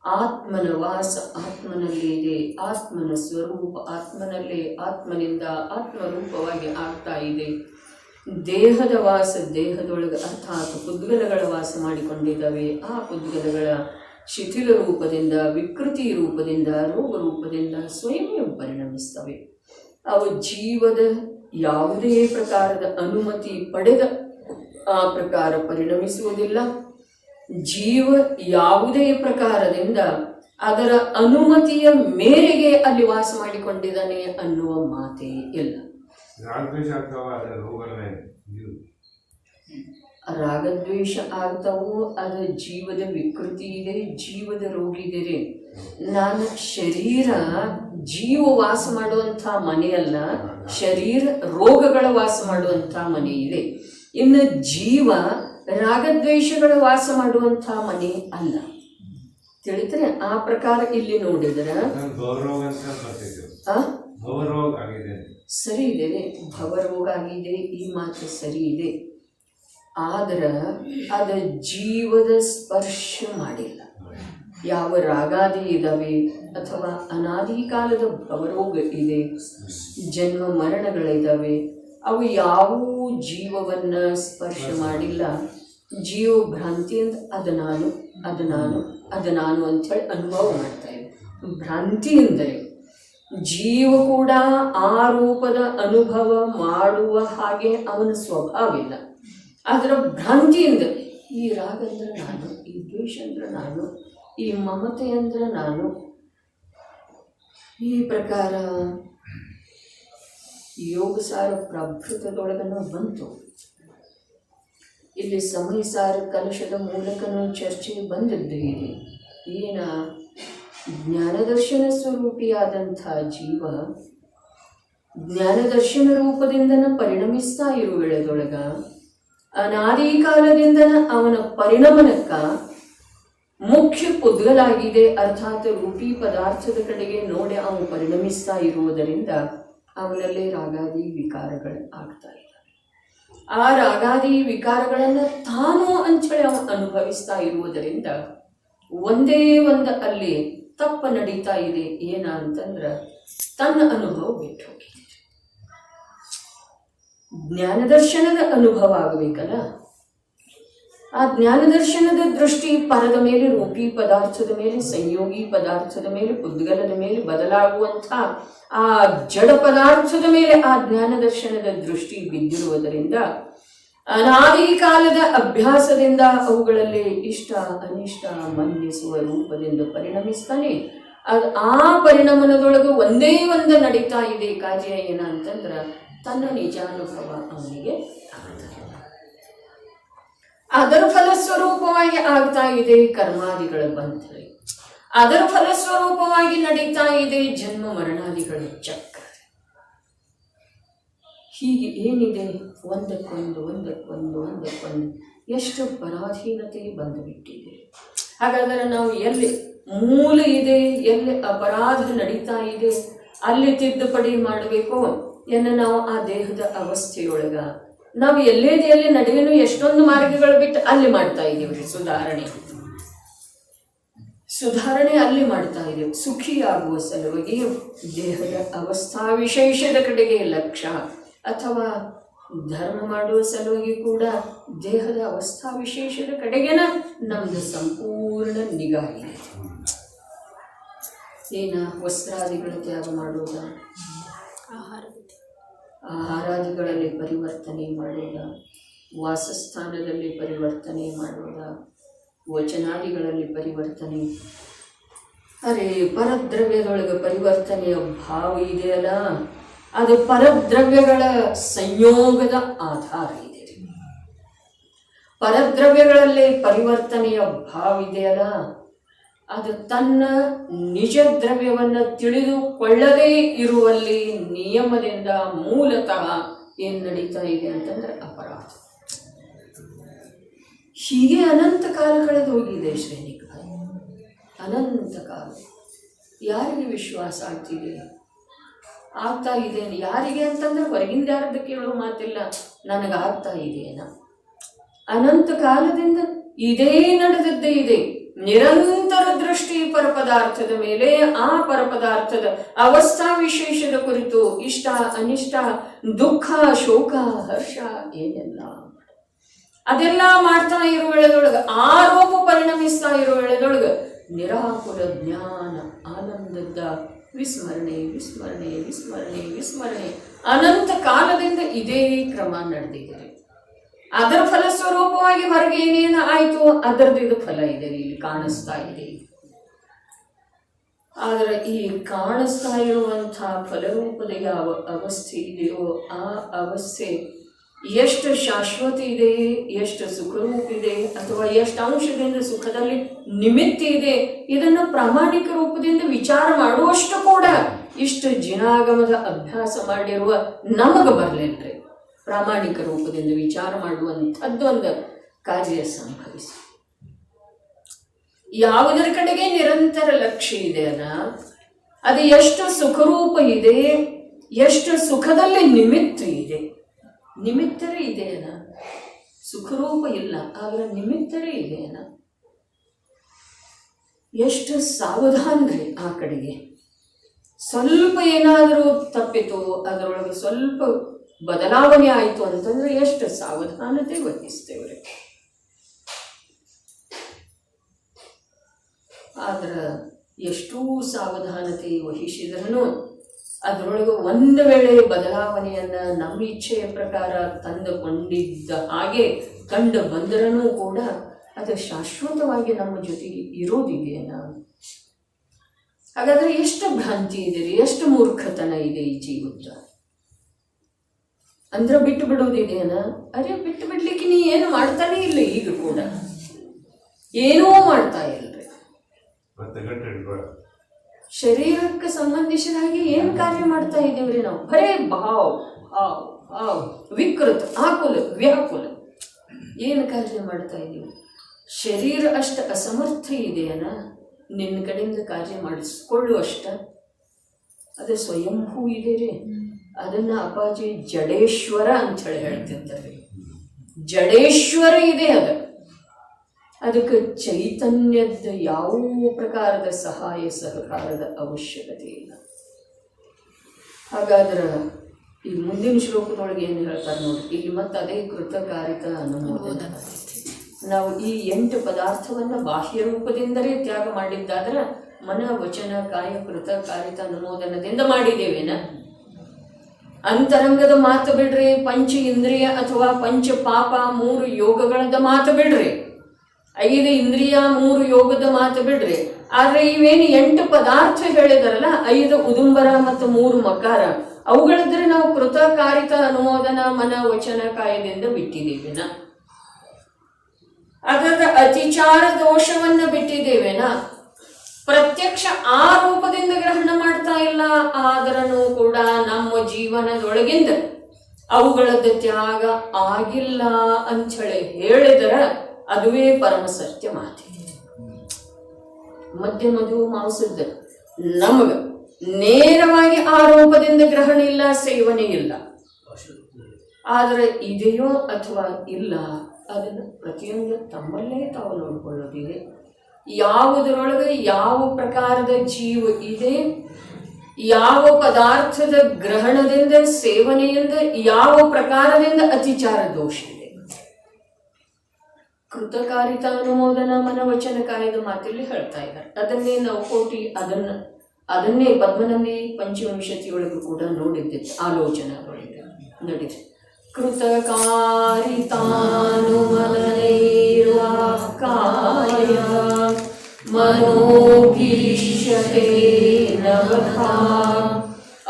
ಆತ್ಮನ ವಾಸ ಆತ್ಮನಲ್ಲಿ ಇದೆ, ಆತ್ಮನ ಸ್ವರೂಪ ಆತ್ಮನಲ್ಲೇ ಆತ್ಮನಿಂದ ಆತ್ಮರೂಪವಾಗಿ ಆಗ್ತಾ ಇದೆ. ದೇಹದ ವಾಸ ದೇಹದೊಳಗೆ, ಅರ್ಥಾತ್ ಪುದ್ಗಲಗಳ ವಾಸ ಮಾಡಿಕೊಂಡಿದ್ದಾವೆ. ಆ ಪುದ್ಗಲಗಳ ಶಿಥಿಲ ರೂಪದಿಂದ, ವಿಕೃತಿ ರೂಪದಿಂದ, ರೋಗ ರೂಪದಿಂದ ಸ್ವಯಂ ಪರಿಣಮಿಸ್ತವೆ. ಅವು ಜೀವದ ಯಾವುದೇ ಪ್ರಕಾರದ ಅನುಮತಿ ಪಡೆದ ಆ ಪ್ರಕಾರ ಪರಿಣಮಿಸುವುದಿಲ್ಲ. ಜೀವ ಯಾವುದೇ ಪ್ರಕಾರದಿಂದ ಅದರ ಅನುಮತಿಯ ಮೇರೆಗೆ ಅಲ್ಲಿ ವಾಸ ಮಾಡಿಕೊಂಡಿದ್ದಾನೆ ಅನ್ನುವ ಮಾತೇ ಇಲ್ಲ. ರಾಗದ್ವೇಷ ಆಗ್ತಾವೋ, ಅದು ಜೀವದ ವಿಕೃತಿ ಇದೆ, ಜೀವದ ರೋಗ ಇದೆ. ನಾನು ಶರೀರ ಜೀವ ವಾಸ ಮಾಡುವಂಥ ಮನೆಯಲ್ಲ, ಶರೀರ ರೋಗಗಳ ವಾಸ ಮಾಡುವಂಥ ಮನೆ ಇದೆ. ಇನ್ನು ಜೀವ ರಾಗದ್ವೇಷಗಳ ವಾಸ ಮಾಡುವಂಥ ಮನೆ ಅಲ್ಲ. ತಿಳಿದ್ರೆ ಆ ಪ್ರಕಾರ ಇಲ್ಲಿ ನೋಡಿದ್ರೆ ಸರಿ ಇದೆ, ಭವರೋಗ ಆಗಿದೆ, ಈ ಮಾತು ಸರಿ ಇದೆ. ಆದ್ರೆ ಅದ ಜೀವದ ಸ್ಪರ್ಶ ಮಾಡಿಲ್ಲ. ಯಾವ ರಾಗಾದಿ ಇದಾವೆ ಅಥವಾ ಅನಾದಿ ಕಾಲದ ಭವರೋಗ ಇದೆ, ಜನ್ಮ ಮರಣಗಳಿದ್ದಾವೆ, ಅವು ಯಾವುವು ಜೀವವನ್ನ ಸ್ಪರ್ಶ ಮಾಡಿಲ್ಲ. ಜೀವ ಭ್ರಾಂತಿ ಅಂತ ಅದು ನಾನು ಅಂಥೇಳಿ ಅನುಭವ ಮಾಡ್ತಾ ಇದೆ. ಭ್ರಾಂತಿ ಎಂದರೆ ಜೀವ ಕೂಡ ಆ ರೂಪದ ಅನುಭವ ಮಾಡುವ ಹಾಗೆ ಅವನ ಸ್ವಭಾವ ಇಲ್ಲ. ಅದರ ಭ್ರಾಂತಿಯಿಂದ ಈ ರಾಗ ಅಂದ್ರೆ ನಾನು, ಈ ದ್ವೇಷ ಅಂದ್ರೆ ನಾನು, ಈ ಮಮತೆ ಅಂದ್ರೆ ನಾನು, ಈ ಪ್ರಕಾರ ಯೋಗಸಾರ ಪ್ರಭೃತದೊಳಗನೂ ಬಂತು. ಇಲ್ಲಿ ಸಮಯಸಾರ ಕಲಶದ ಮೂಲಕನೂ ಚರ್ಚೆ ಬಂದದ್ದು ಇದೆ. ಏನ ಜ್ಞಾನದರ್ಶನ ಸ್ವರೂಪಿಯಾದಂಥ ಜೀವ ಜ್ಞಾನದರ್ಶನ ರೂಪದಿಂದನ ಪರಿಣಮಿಸ್ತಾ ಇರುವ ವೇಳೆದೊಳಗ ಅನಾದಿ ಕಾಲದಿಂದನ ಅವನ ಪರಿಣಮನಕ್ಕ ಮುಖ್ಯ ಪುದ್ಗಲಾಗಿದೆ. ಅರ್ಥಾತ್ ರೂಪಿ ಪದಾರ್ಥದ ಕಡೆಗೆ ನೋಡಿ ಅವನು ಪರಿಣಮಿಸ್ತಾ ಇರುವುದರಿಂದ ಅವನಲ್ಲೇ ರಾಗಾದಿ ವಿಕಾರಗಳು ಆಗ್ತಾ ಇದ್ದಾವೆ. ಆ ರಾಗಾದಿ ವಿಕಾರಗಳನ್ನು ತಾನು ಅಂಚಳಿ ಅವನು ಅನುಭವಿಸ್ತಾ ಇರುವುದರಿಂದ ಒಂದೇ ಒಂದು ಅಲ್ಲಿ ತಪ್ಪ ನಡೀತಾ ಇದೆ. ಏನ ಅಂತಂದ್ರೆ ತನ್ನ ಅನುಭವ ಬಿಟ್ಟು ಹೋಗಿದೆ. ಜ್ಞಾನದರ್ಶನದ ಅನುಭವ ಆಗಬೇಕಲ್ಲ. ಆ ಜ್ಞಾನದರ್ಶನದ ದೃಷ್ಟಿ ಪರದ ಮೇಲೆ, ರೂಪಿ ಪದಾರ್ಥದ ಮೇಲೆ, ಸಂಯೋಗಿ ಪದಾರ್ಥದ ಮೇಲೆ, ಪುದ್ಗಲದ ಮೇಲೆ, ಬದಲಾಗುವಂಥ ಆ ಜಡ ಪದಾರ್ಥದ ಮೇಲೆ ಆ ಜ್ಞಾನದರ್ಶನದ ದೃಷ್ಟಿ ಬಿದ್ದಿರುವುದರಿಂದ ಅನಾದಿ ಕಾಲದ ಅಭ್ಯಾಸದಿಂದ ಅವುಗಳಲ್ಲಿ ಇಷ್ಟ ಅನಿಷ್ಟ ಮನ್ನಿಸುವ ರೂಪದಿಂದ ಪರಿಣಮಿಸ್ತಾನೆ. ಆ ಪರಿಣಾಮನದೊಳಗೆ ಒಂದೇ ಒಂದು ನಡೀತಾ ಇದೆ ಕಾರ್ಯ. ಏನಂತಂದ್ರೆ ತನ್ನ ನಿಜಾನುಭವ ಅವನಿಗೆ ಅದರ ಫಲಸ್ವರೂಪವಾಗಿ ಆಗ್ತಾ ಇದೆ ಕರ್ಮಾದಿಗಳ ಬಂಧನೆ. ಅದರ ಫಲಸ್ವರೂಪವಾಗಿ ನಡೀತಾ ಇದೆ ಜನ್ಮ ಮರಣಾದಿಗಳ ಚಕ್ರ. ಹೀಗೆ ಏನಿದೆ ಒಂದಕ್ಕೊಂದು ಎಷ್ಟು ಪರಾಧೀನತೆ ಬಂದುಬಿಟ್ಟಿದೆ. ಹಾಗಾದರೆ ನಾವು ಎಲ್ಲಿ ಮೂಲ ಇದೆ, ಎಲ್ಲಿ ಅಪರಾಧ ನಡೀತಾ ಇದೆ, ಅಲ್ಲಿ ತಿದ್ದುಪಡಿ ಮಾಡಬೇಕು ಎನ್ನ ನಾವು ಆ ದೇಹದ ಅವಸ್ಥೆಯೊಳಗ ನಾವು ಎಲ್ಲಿ ನಡುವೆನೂ ಎಷ್ಟೊಂದು ಮಾರ್ಗಗಳು ಬಿಟ್ಟು ಅಲ್ಲಿ ಮಾಡ್ತಾ ಇದ್ದೀವಿ. ಸುಧಾರಣೆ ಅಲ್ಲಿ ಮಾಡ್ತಾ ಇದ್ದೇವೆ. ಸುಖಿಯಾಗುವ ಸಲುವಾಗಿ ದೇಹದ ಅವಸ್ಥಾ ವಿಶೇಷದ ಕಡೆಗೆ ಲಕ್ಷ್ಯ, ಅಥವಾ ಧರ್ಮ ಮಾಡುವ ಸಲುವಾಗಿ ಕೂಡ ದೇಹದ ಅವಸ್ಥಾ ವಿಶೇಷದ ಕಡೆಗೆನ ನಮ್ದು ಸಂಪೂರ್ಣ ನಿಗಾ ಇದೆ. ಏನ ವಸ್ತ್ರಾದಿಗಳ ತ್ಯಾಗ ಮಾಡೋದ, ಆಹಾರಾದಿಗಳಲ್ಲಿ ಪರಿವರ್ತನೆ ಮಾಡೋದ, ವಾಸಸ್ಥಾನದಲ್ಲಿ ಪರಿವರ್ತನೆ ಮಾಡೋದ, ವಚನಾದಿಗಳಲ್ಲಿ ಪರಿವರ್ತನೆ, ಪರದ್ರವ್ಯದೊಳಗೆ ಪರಿವರ್ತನೆಯ ಭಾವ ಇದೆಯಲ್ಲ, ಅದು ಪರದ್ರವ್ಯಗಳ ಸಂಯೋಗದ ಆಧಾರ ಇದೆ. ಪರದ್ರವ್ಯಗಳಲ್ಲಿ ಪರಿವರ್ತನೆಯ ಭಾವ ಇದೆಯಲ್ಲ, ಅದು ತನ್ನ ನಿಜ ದ್ರವ್ಯವನ್ನು ತಿಳಿದುಕೊಳ್ಳದೇ ಇರುವಲ್ಲಿ ನಿಯಮದಿಂದ ಮೂಲತಃ ಏನು ನಡೀತಾ ಇದೆ ಅಂತಂದ್ರೆ ಅಪರಾಧ. ಹೀಗೆ ಅನಂತ ಕಾಲ ಕಳೆದು ಹೋಗಿದೆ ಶ್ರೇಣಿಕ, ಅನಂತ ಕಾಲ. ಯಾರಿಗೆ ವಿಶ್ವಾಸ ಆಗ್ತಾ ಇದೆ? ಯಾರಿಗೆ ಅಂತಂದ್ರೆ ಹೊರಗಿಂದ ಯಾರದ್ದು ಕೇಳೋ ಮಾತಿಲ್ಲ, ನನಗಾಗ್ತಾ ಇದೆಯೇನ. ಅನಂತ ಕಾಲದಿಂದ ಇದೇ ನಡೆದದ್ದೇ ಇದೆ. ನಿರಂತರ ದೃಷ್ಟಿ ಪರಪದಾರ್ಥದ ಮೇಲೆ, ಆ ಪರಪದಾರ್ಥದ ಅವಸ್ಥಾ ವಿಶೇಷದ ಕುರಿತು ಇಷ್ಟ ಅನಿಷ್ಟ, ದುಃಖ ಶೋಕ ಹರ್ಷ ಏನೆಲ್ಲ ಅದೆಲ್ಲ ಮಾಡ್ತಾ ಇರೋ ವೇಳೆದೊಳಗೆ, ಆರೋಪ ಪರಿಣಮಿಸ್ತಾ ಇರೋ ವೇಳೆದೊಳಗೆ ನಿರಾಕುಲ ಜ್ಞಾನ ಆನಂದದ ವಿಸ್ಮರಣೆ ವಿಸ್ಮರಣೆ ವಿಸ್ಮರಣೆ ವಿಸ್ಮರಣೆ ಅನಂತ ಕಾಲದಿಂದ ಇದೇ ಕ್ರಮ ನಡೆದಿದೆ. ಅದರ ಫಲಸ್ವರೂಪವಾಗಿ ಹೊರಗೆ ಏನೇನು ಆಯಿತು ಅದರದ್ದು ಇದು ಫಲ ಇದೆ, ಇಲ್ಲಿ ಕಾಣಿಸ್ತಾ ಇದೆ. ಆದರೆ ಈ ಕಾಣಿಸ್ತಾ ಇರುವಂಥ ಫಲರೂಪದ ಯಾವ ಅವಸ್ಥೆ ಇದೆಯೋ ಆ ಅವಸ್ಥೆ ಎಷ್ಟು ಶಾಶ್ವತ ಇದೆ, ಎಷ್ಟು ಸುಖರೂಪ ಇದೆ, ಅಥವಾ ಎಷ್ಟು ಅಂಶದಿಂದ ಸುಖದಲ್ಲಿ ನಿಮಿತ್ತ ಇದೆ, ಇದನ್ನು ಪ್ರಾಮಾಣಿಕ ರೂಪದಿಂದ ವಿಚಾರ ಮಾಡುವಷ್ಟು ಕೂಡ ಇಷ್ಟು ಜಿನಾಗಮದ ಅಭ್ಯಾಸ ಮಾಡಿರುವ ನಮಗೆ ಬರಲಿಲ್ರಿ. ಪ್ರಾಮಾಣಿಕ ರೂಪದಿಂದ ವಿಚಾರ ಮಾಡುವಂಥದ್ದೊಂದು ಕಾರ್ಯ ಸಂಭವಿಸಿ ಯಾವುದರ ಕಡೆಗೆ ನಿರಂತರ ಲಕ್ಷ್ಯ ಇದೆ ಅಲ್ಲ, ಅದು ಎಷ್ಟು ಸುಖರೂಪ ಇದೆ, ಎಷ್ಟು ಸುಖದಲ್ಲಿ ನಿಮಿತ್ತ ಇದೆ. ನಿಮಿತ್ತರೇ ಇದೆಯನ, ಸುಖರೂಪ ಇಲ್ಲ, ಆದರೆ ನಿಮಿತ್ತರೇ ಇದೆಯನ. ಎಷ್ಟು ಸಾವಧಾನ್ರಿ ಆ ಕಡೆಗೆ. ಸ್ವಲ್ಪ ಏನಾದರೂ ತಪ್ಪಿತು, ಅದರೊಳಗೆ ಸ್ವಲ್ಪ ಬದಲಾವಣೆ ಆಯಿತು ಅಂತಂದ್ರೆ ಎಷ್ಟು ಸಾವಧಾನತೆ ವಹಿಸ್ತೇವ್ರಿ. ಆದ್ರೆ ಎಷ್ಟೂ ಸಾವಧಾನತೆ ವಹಿಸಿದ್ರೂ ಅದರೊಳಗೆ ಒಂದು ವೇಳೆ ಬದಲಾವಣೆಯನ್ನ ನಮ್ಮ ಇಚ್ಛೆಯ ಪ್ರಕಾರ ತಂದುಕೊಂಡಿದ್ದ ಹಾಗೆ ಕಂಡು ಬಂದರೂ ಕೂಡ ಅದು ಶಾಶ್ವತವಾಗಿ ನಮ್ಮ ಜೊತೆಗೆ ಇರೋದಿದೆಯಲ್ಲ. ಹಾಗಾದ್ರೆ ಎಷ್ಟು ಭ್ರಾಂತಿ ಇದೆ ರೀ, ಎಷ್ಟು ಮೂರ್ಖತನ ಇದೆ ಈ ಜೀವದ. ಅಂದ್ರೆ ಬಿಟ್ಟು ಬಿಡೋದಿದೆಯನ? ಅರೆ ಬಿಟ್ಟು ಬಿಡ್ಲಿಕ್ಕೆ ನೀ ಏನು ಮಾಡ್ತಾನೆ ಇಲ್ಲ, ಈಗ ಕೂಡ ಏನೂ ಮಾಡ್ತಾ ಇಲ್ರಿ. ಶರೀರಕ್ಕೆ ಸಂಬಂಧಿಸಿದ ಹಾಗೆ ಏನು ಕಾರ್ಯ ಮಾಡ್ತಾ ಇದ್ದೀವ್ರಿ ನಾವು? ಬರೇ ವಿಕೃತ, ಆಕುಲ, ವ್ಯಾಕುಲ ಏನು ಕಾರ್ಯ ಮಾಡ್ತಾ ಇದ್ದೀವಿ? ಶರೀರ ಅಷ್ಟು ಅಸಮರ್ಥ ಇದೆಯನ ನಿನ್ನ ಕಡೆಯಿಂದ ಕಾರ್ಯ ಮಾಡಿಸ್ಕೊಳ್ಳುವಷ್ಟ? ಅದು ಸ್ವಯಂಭೂ ಇದೆ ರೀ. ಅದನ್ನ ಅಪ್ಪಾಜಿ ಜಡೇಶ್ವರ ಅಂತ ಹೇಳಿ ಹೇಳ್ತಿರ್ತಾರೆ. ಜಡೇಶ್ವರ ಇದೆ ಅದು. ಅದಕ್ಕೆ ಚೈತನ್ಯದ ಯಾವ ಪ್ರಕಾರದ ಸಹಾಯ ಸಹಕಾರದ ಅವಶ್ಯಕತೆ ಇಲ್ಲ. ಹಾಗಾದ್ರೆ ಈ ಮುಂದಿನ ಶ್ಲೋಕದೊಳಗೆ ಏನು ಹೇಳ್ತಾರೆ ನೋಡಿ, ಇಲ್ಲಿ ಮತ್ತೆ ಅದೇ ಕೃತಕಾರಿತ ಅನುಮೋದನ. ನಾವು ಈ 8 ಪದಾರ್ಥವನ್ನು ಬಾಹ್ಯ ರೂಪದಿಂದಲೇ ತ್ಯಾಗ ಮಾಡಿದ್ದಾದ್ರೆ ಮನ ವಚನ ಕಾಯ ಕೃತಕಾರಿತ ಅನುಮೋದನದಿಂದ ಮಾಡಿದ್ದೇವೇನ? ಅಂತರಂಗದ ಮಾತು ಬಿಡ್ರಿ, ಪಂಚ ಇಂದ್ರಿಯ ಅಥವಾ ಪಂಚ ಪಾಪ 3 ಯೋಗಗಳದ ಮಾತು ಬಿಡ್ರಿ, 5 ಇಂದ್ರಿಯ 3 ಯೋಗದ ಮಾತು ಬಿಡ್ರಿ. ಆದ್ರೆ ಇವೇನು 8 ಪದಾರ್ಥ ಹೇಳಿದಾರಲ್ಲ, 5 ಉದುಂಬರ ಮತ್ತು 3 ಮಕಾರ, ಅವುಗಳಿದ್ರೆ ನಾವು ಕೃತಕಾರಿತ ಅನುಮೋದನ ಮನ ವಚನ ಕಾಯದಿಂದ ಬಿಟ್ಟಿದ್ದೇವೆನ? ಅದರ ಅತಿಚಾರ ದೋಷವನ್ನ ಬಿಟ್ಟಿದ್ದೇವೆನ? ಪ್ರತ್ಯಕ್ಷ ಆ ರೂಪದಿಂದ ಗ್ರಹಣ ಮಾಡ್ತಾ ಇಲ್ಲ, ಆದರೂ ಕೂಡ ನಮ್ಮ ಜೀವನದೊಳಗಿಂದ ಅವುಗಳದ್ದು ತ್ಯಾಗ ಆಗಿಲ್ಲ ಅಂಥೇಳಿ ಹೇಳಿದರೆ ಅದುವೇ ಪರಮ ಸತ್ಯ ಮಾತಿದೆ. ಮಧ್ಯ ಮಧು ಮಾಂಸದ ನಮಗ ನೇರವಾಗಿ ಆ ರೂಪದಿಂದ ಗ್ರಹಣ ಇಲ್ಲ, ಸೇವನೆ ಇಲ್ಲ. ಆದರೆ ಇದೆಯೋ ಅಥವಾ ಇಲ್ಲ ಅದನ್ನು ಪ್ರತಿಯೊಂದು ತಮ್ಮಲ್ಲೇ ತಾವು ನೋಡಿಕೊಳ್ಳೋದಿದೆ. ಯಾವುದರೊಳಗೆ ಯಾವ ಪ್ರಕಾರದ ಜೀವ ಇದೆ, ಯಾವ ಪದಾರ್ಥದ ಗ್ರಹಣದಿಂದ ಸೇವನೆಯಿಂದ ಯಾವ ಪ್ರಕಾರದಿಂದ ಅತಿಚಾರ ದೋಷ ಇದೆ. ಕೃತಕಾರಿತ ಅನುಮೋದನ ಮನವಚನ ಕಾಯದ ಮಾತಲ್ಲಿ ಹೇಳ್ತಾ ಇದ್ದಾರೆ. ಅದನ್ನೇ ನಾವು ಕೋಟಿ ಅದನ್ನೇ ಪದ್ಮನಂದಿ ಪಂಚವಿಂಶತಿಯೊಳಗೂ ಕೂಡ ನೋಡಿದ್ದೆ, ಆಲೋಚನೆಗಳಿಂದ ನಡೀತು. ಕೃತಕಾರಿತಾನುಮನೈರ್ವಾಕ್ಕಾಯ ಮನೋಭೀಷ್ಯತೆ ನವಥಾ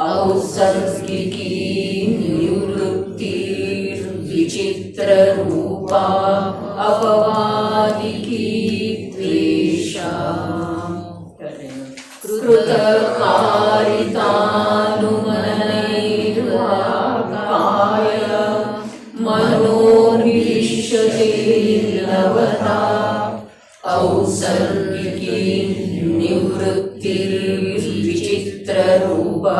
ಔತ್ಸರ್ಗಿಕೀ ನಿವೃತ್ತಿರ್ವಿಚಿತ್ರರೂಪಾ ಅಪವಾದಿಕೀ ದ್ವೇಷಾ. ಕೃತಕಾರಿತಾನುಮನೈರ್ವಾಕ್ಕಾಯ ಮನೋಭೀಷ್ಯತೆ ನವಥಾ ಔತ್ಸರ್ಗಿಕೀ ನಿವೃತ್ತಿರ್ವಿಚಿತ್ರರೂಪಾ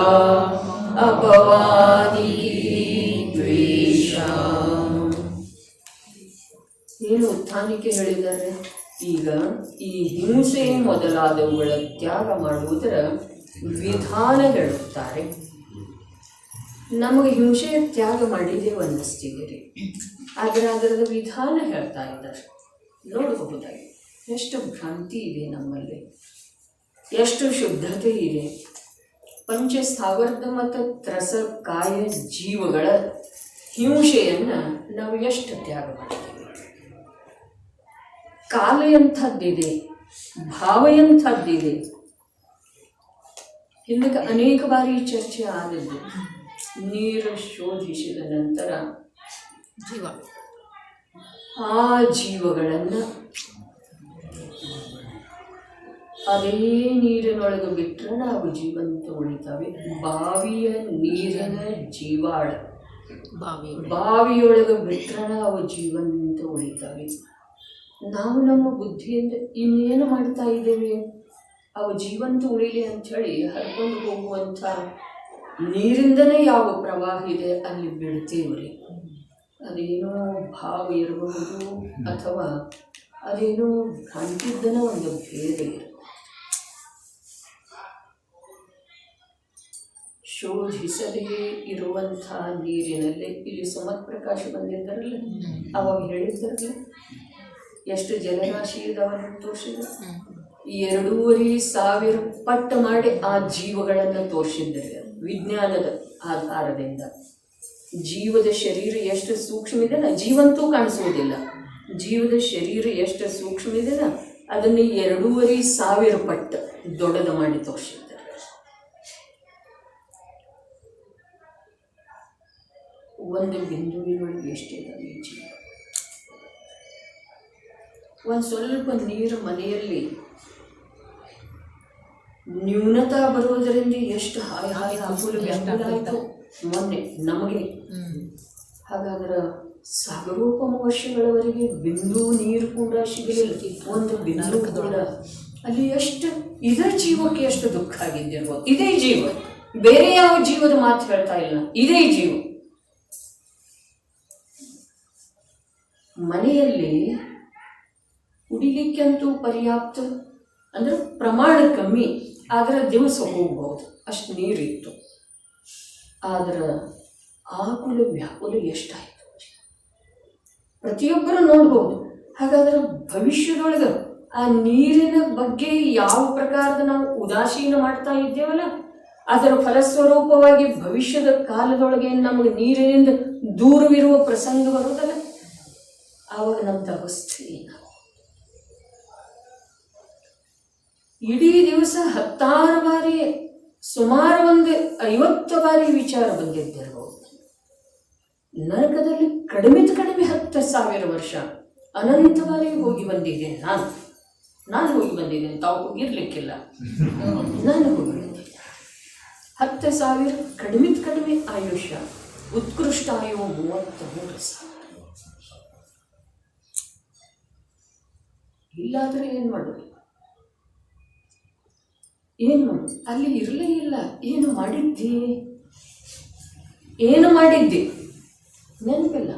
ಅಪವಾದಿಕೀ ದ್ವೇಷಾ. ಏನು ಉತ್ಥಾನಿಕೆ ಹೇಳಿದ್ದಾರೆ? ಈಗ ಈ ಹಿಂಸೆ ಮೊದಲಾದವುಗಳ ತ್ಯಾಗ ಮಾಡುವುದರ ವಿಧಾನ ಹೇಳುತ್ತಾರೆ. ನಮಗೆ ಹಿಂಸೆಯ ತ್ಯಾಗ ಮಾಡಿದ್ದೇವೆ ಅನ್ನಿಸ್ತಿದೆ ರೀ, ಆದರೆ ಅದರದ ವಿಧಾನ ಹೇಳ್ತಾ ಇದ್ದಾರೆ. ನೋಡಬಹುದಾಗಿ ಎಷ್ಟು ಭ್ರಾಂತಿ ಇದೆ ನಮ್ಮಲ್ಲಿ, ಎಷ್ಟು ಶುದ್ಧತೆ ಇದೆ. ಪಂಚಸ್ಥಾವರದ ಮತ್ತು ತ್ರಸ ಕಾಯ ಜೀವಗಳ ಹಿಂಸೆಯನ್ನು ನಾವು ಎಷ್ಟು ತ್ಯಾಗ ಮಾಡಿದ್ದೇವೆ. ಕಾಲ ಎಂಥದ್ದಿದೆ, ಭಾವ ಎಂಥದ್ದಿದೆ. ಹಿಂದಕ್ಕೆ ಅನೇಕ ಬಾರಿ ಚರ್ಚೆ ಆದದ್ದು. ನೀರು ಶೋಧಿಸಿದ ನಂತರ ಜೀವ. ಆ ಜೀವಗಳನ್ನು ಅದೇ ನೀರಿನೊಳಗೆ ಬಿಟ್ಟರೆ ನಾವು ಜೀವಂತ ಉಳಿತಾವೆ. ಬಾವಿಯ ನೀರಿನ ಜೀವಾಳ ಬಾವಿಯೊಳಗೆ ಬಿಟ್ಟರೆ ನಾವು ಜೀವಂತ ಉಳಿತಾವೆ. ನಾವು ನಮ್ಮ ಬುದ್ಧಿಯಿಂದ ಇನ್ನೇನು ಮಾಡ್ತಾ ಇದ್ದೇವೆ? ಅವು ಜೀವಂತ ಉಳಿಲಿ ಅಂಥೇಳಿ ಹರ್ಕೊಂಡು ಹೋಗುವಂಥ ನೀರಿಂದನೇ ಯಾವ ಪ್ರವಾಹ ಇದೆ ಅಲ್ಲಿ ಬಿಡ್ತೇವ್ರಿ. ಅದೇನೋ ಭಾವ ಇರಬಹುದು ಅಥವಾ ಅದೇನೋ ಭ್ರಾಂತಿದ್ದನ ಒಂದು ಭೇದ ಇರಬಹುದು. ಶೋಧಿಸದೇ ಇರುವಂಥ ನೀರಿನಲ್ಲಿ ಇಲ್ಲಿ ಸುಮತ್ ಪ್ರಕಾಶ ಬಂದಿದ್ದಾರಲ್ಲ, ಅವಾಗ ಹೇಳಿದ್ದಾರಲ್ಲ ಎಷ್ಟು ಜಲರಾಶಿ ಇದಾವನ್ನು ತೋರಿಸಿದ್ರು. 2,500 ಪಟ್ಟು ಮಾಡಿ ಆ ಜೀವಗಳನ್ನು ತೋರಿಸಿದ್ದಾರೆ ವಿಜ್ಞಾನದ ಆಧಾರದಿಂದ. ಜೀವದ ಶರೀರ ಎಷ್ಟು ಸೂಕ್ಷ್ಮ ಇದೆಯಲ್ಲ, ಜೀವಂತೂ ಕಾಣಿಸುವುದಿಲ್ಲ. ಜೀವದ ಶರೀರ ಎಷ್ಟು ಸೂಕ್ಷ್ಮ ಇದೆಯಲ್ಲ ಅದನ್ನು 2,500 ಪಟ್ಟು ದೊಡ್ಡದು ಮಾಡಿ ತೋರಿಸಿದ್ದಾರೆ. ಒಂದು ಬಿಂದುವಿನೊಳಗೆ ಎಷ್ಟಿದ್ದಾವೆ ಜೀವ. ಒಂದು ಸ್ವಲ್ಪ ನೀರು ಮನೆಯಲ್ಲಿ ನ್ಯೂನತಾ ಬರುವುದರಿಂದ ಎಷ್ಟು ಹಾಯಿ ಹಾಯಿ ಆಗುಲು ವ್ಯಾಕುಲಾಯಿತು ಮೊನ್ನೆ ನಮಗೆ. ಹಾಗಾದ್ರೆ ಸಾಗರೋಪಮ ವರ್ಷಗಳವರೆಗೆ ಬಿಂದು ನೀರು ಕೂಡ ಸಿಗಲಿಲ್ಲ. ಒಂದು ಬಿಂದು ಕೂಡ ಅಲ್ಲಿ ಎಷ್ಟು ಇದರ ಜೀವಕ್ಕೆ ಎಷ್ಟು ದುಃಖ ಆಗಿದ್ದಿರ್ಬೋದು. ಇದೇ ಜೀವ, ಬೇರೆ ಯಾವ ಜೀವದ ಮಾತು ಹೇಳ್ತಾ ಇಲ್ಲ, ಇದೇ ಜೀವ. ಮನೆಯಲ್ಲಿ ಕುಡಿಲಿಕ್ಕಂತೂ ಪರ್ಯಾಪ್ತ ಅಂದ್ರೆ ಪ್ರಮಾಣ ಕಮ್ಮಿ, ಆದ್ರೆ ದಿವಸ ಹೋಗ್ಬೋದು ಅಷ್ಟು ನೀರಿತ್ತು. ಆದ್ರೆ ಆಕುಲ ವ್ಯಾಕುಲ ಎಷ್ಟಾಯಿತು ಪ್ರತಿಯೊಬ್ಬರು ನೋಡ್ಬೋದು. ಹಾಗಾದ್ರೆ ಭವಿಷ್ಯದೊಳಗೆ ಆ ನೀರಿನ ಬಗ್ಗೆ ಯಾವ ಪ್ರಕಾರದ ನಾವು ಉದಾಸೀನ ಮಾಡ್ತಾ ಇದ್ದೇವಲ್ಲ, ಅದರ ಫಲಸ್ವರೂಪವಾಗಿ ಭವಿಷ್ಯದ ಕಾಲದೊಳಗೆ ನಮಗೆ ನೀರಿನಿಂದ ದೂರವಿರುವ ಪ್ರಸಂಗ ಬರುವುದಲ್ಲ, ಆವಾಗ ನಮ್ದು ಅವಸ್ಥೆ ಏನು? ಇಡೀ ದಿವಸ 10 ಬಾರಿ ಸುಮಾರು ಒಂದು 50 ಬಾರಿ ವಿಚಾರ ಬಂದಿದ್ದಿರಬಹುದು. ನರಕದಲ್ಲಿ ಕಡಿಮೆ 10,000 ವರ್ಷ ಅನಂತ ಬಾರಿ ಹೋಗಿ ಬಂದಿದ್ದೇನೆ. ನಾನು ಹೋಗಿ ಬಂದಿದ್ದೇನೆ, ತಾವು ಹೋಗಿರ್ಲಿಕ್ಕಿಲ್ಲ. ನಾನು ಹೋಗಿ ಬಂದಿದ್ದೆ 10,000 ಕಡಿಮೆ ಆಯುಷ್ಯ. ಉತ್ಕೃಷ್ಟ ಆಯು 33,000. ಇಲ್ಲಾದ್ರೆ ಏನು ಮಾಡೋದು? ಅಲ್ಲಿ ಇರಲೇ ಇಲ್ಲ. ಏನು ಮಾಡಿದ್ದಿ ನೆನಪಿಲ್ಲ,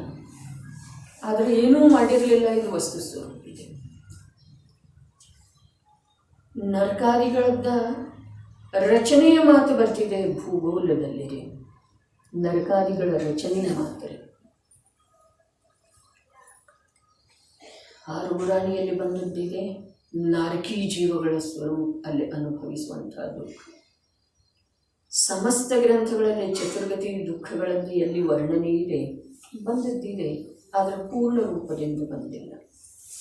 ಆದರೆ ಏನೂ ಮಾಡಿರಲಿಲ್ಲ. ಇದು ವಸ್ತು ಸ್ವರೂಪ ಇದೆ. ನರಕಾದಿಗಳದ್ದ ರಚನೆಯ ಮಾತು ಬರ್ತಿದೆ ಭೂಗೋಳದಲ್ಲಿ. ನರಕಾದಿಗಳ ರಚನೆಯ ಮಾತು ಆರುಗುರಾಣಿಯಲ್ಲಿ ಬಂದದ್ದಿದೆ. ನಾರಕಿ ಜೀವಗಳ ಸ್ವರೂಪ ಅಲ್ಲಿ ಅನುಭವಿಸುವಂತಹ ದುಃಖ. ಸಮಸ್ತ ಗ್ರಂಥಗಳಲ್ಲಿ ಚತುರ್ಗತಿ ದುಃಖಗಳಲ್ಲಿ ಎಲ್ಲಿ ವರ್ಣನೆ ಇದೆ ಬಂದದ್ದಿದೆ, ಆದರೆ ಪೂರ್ಣ ರೂಪದಿಂದ ಬಂದಿಲ್ಲ.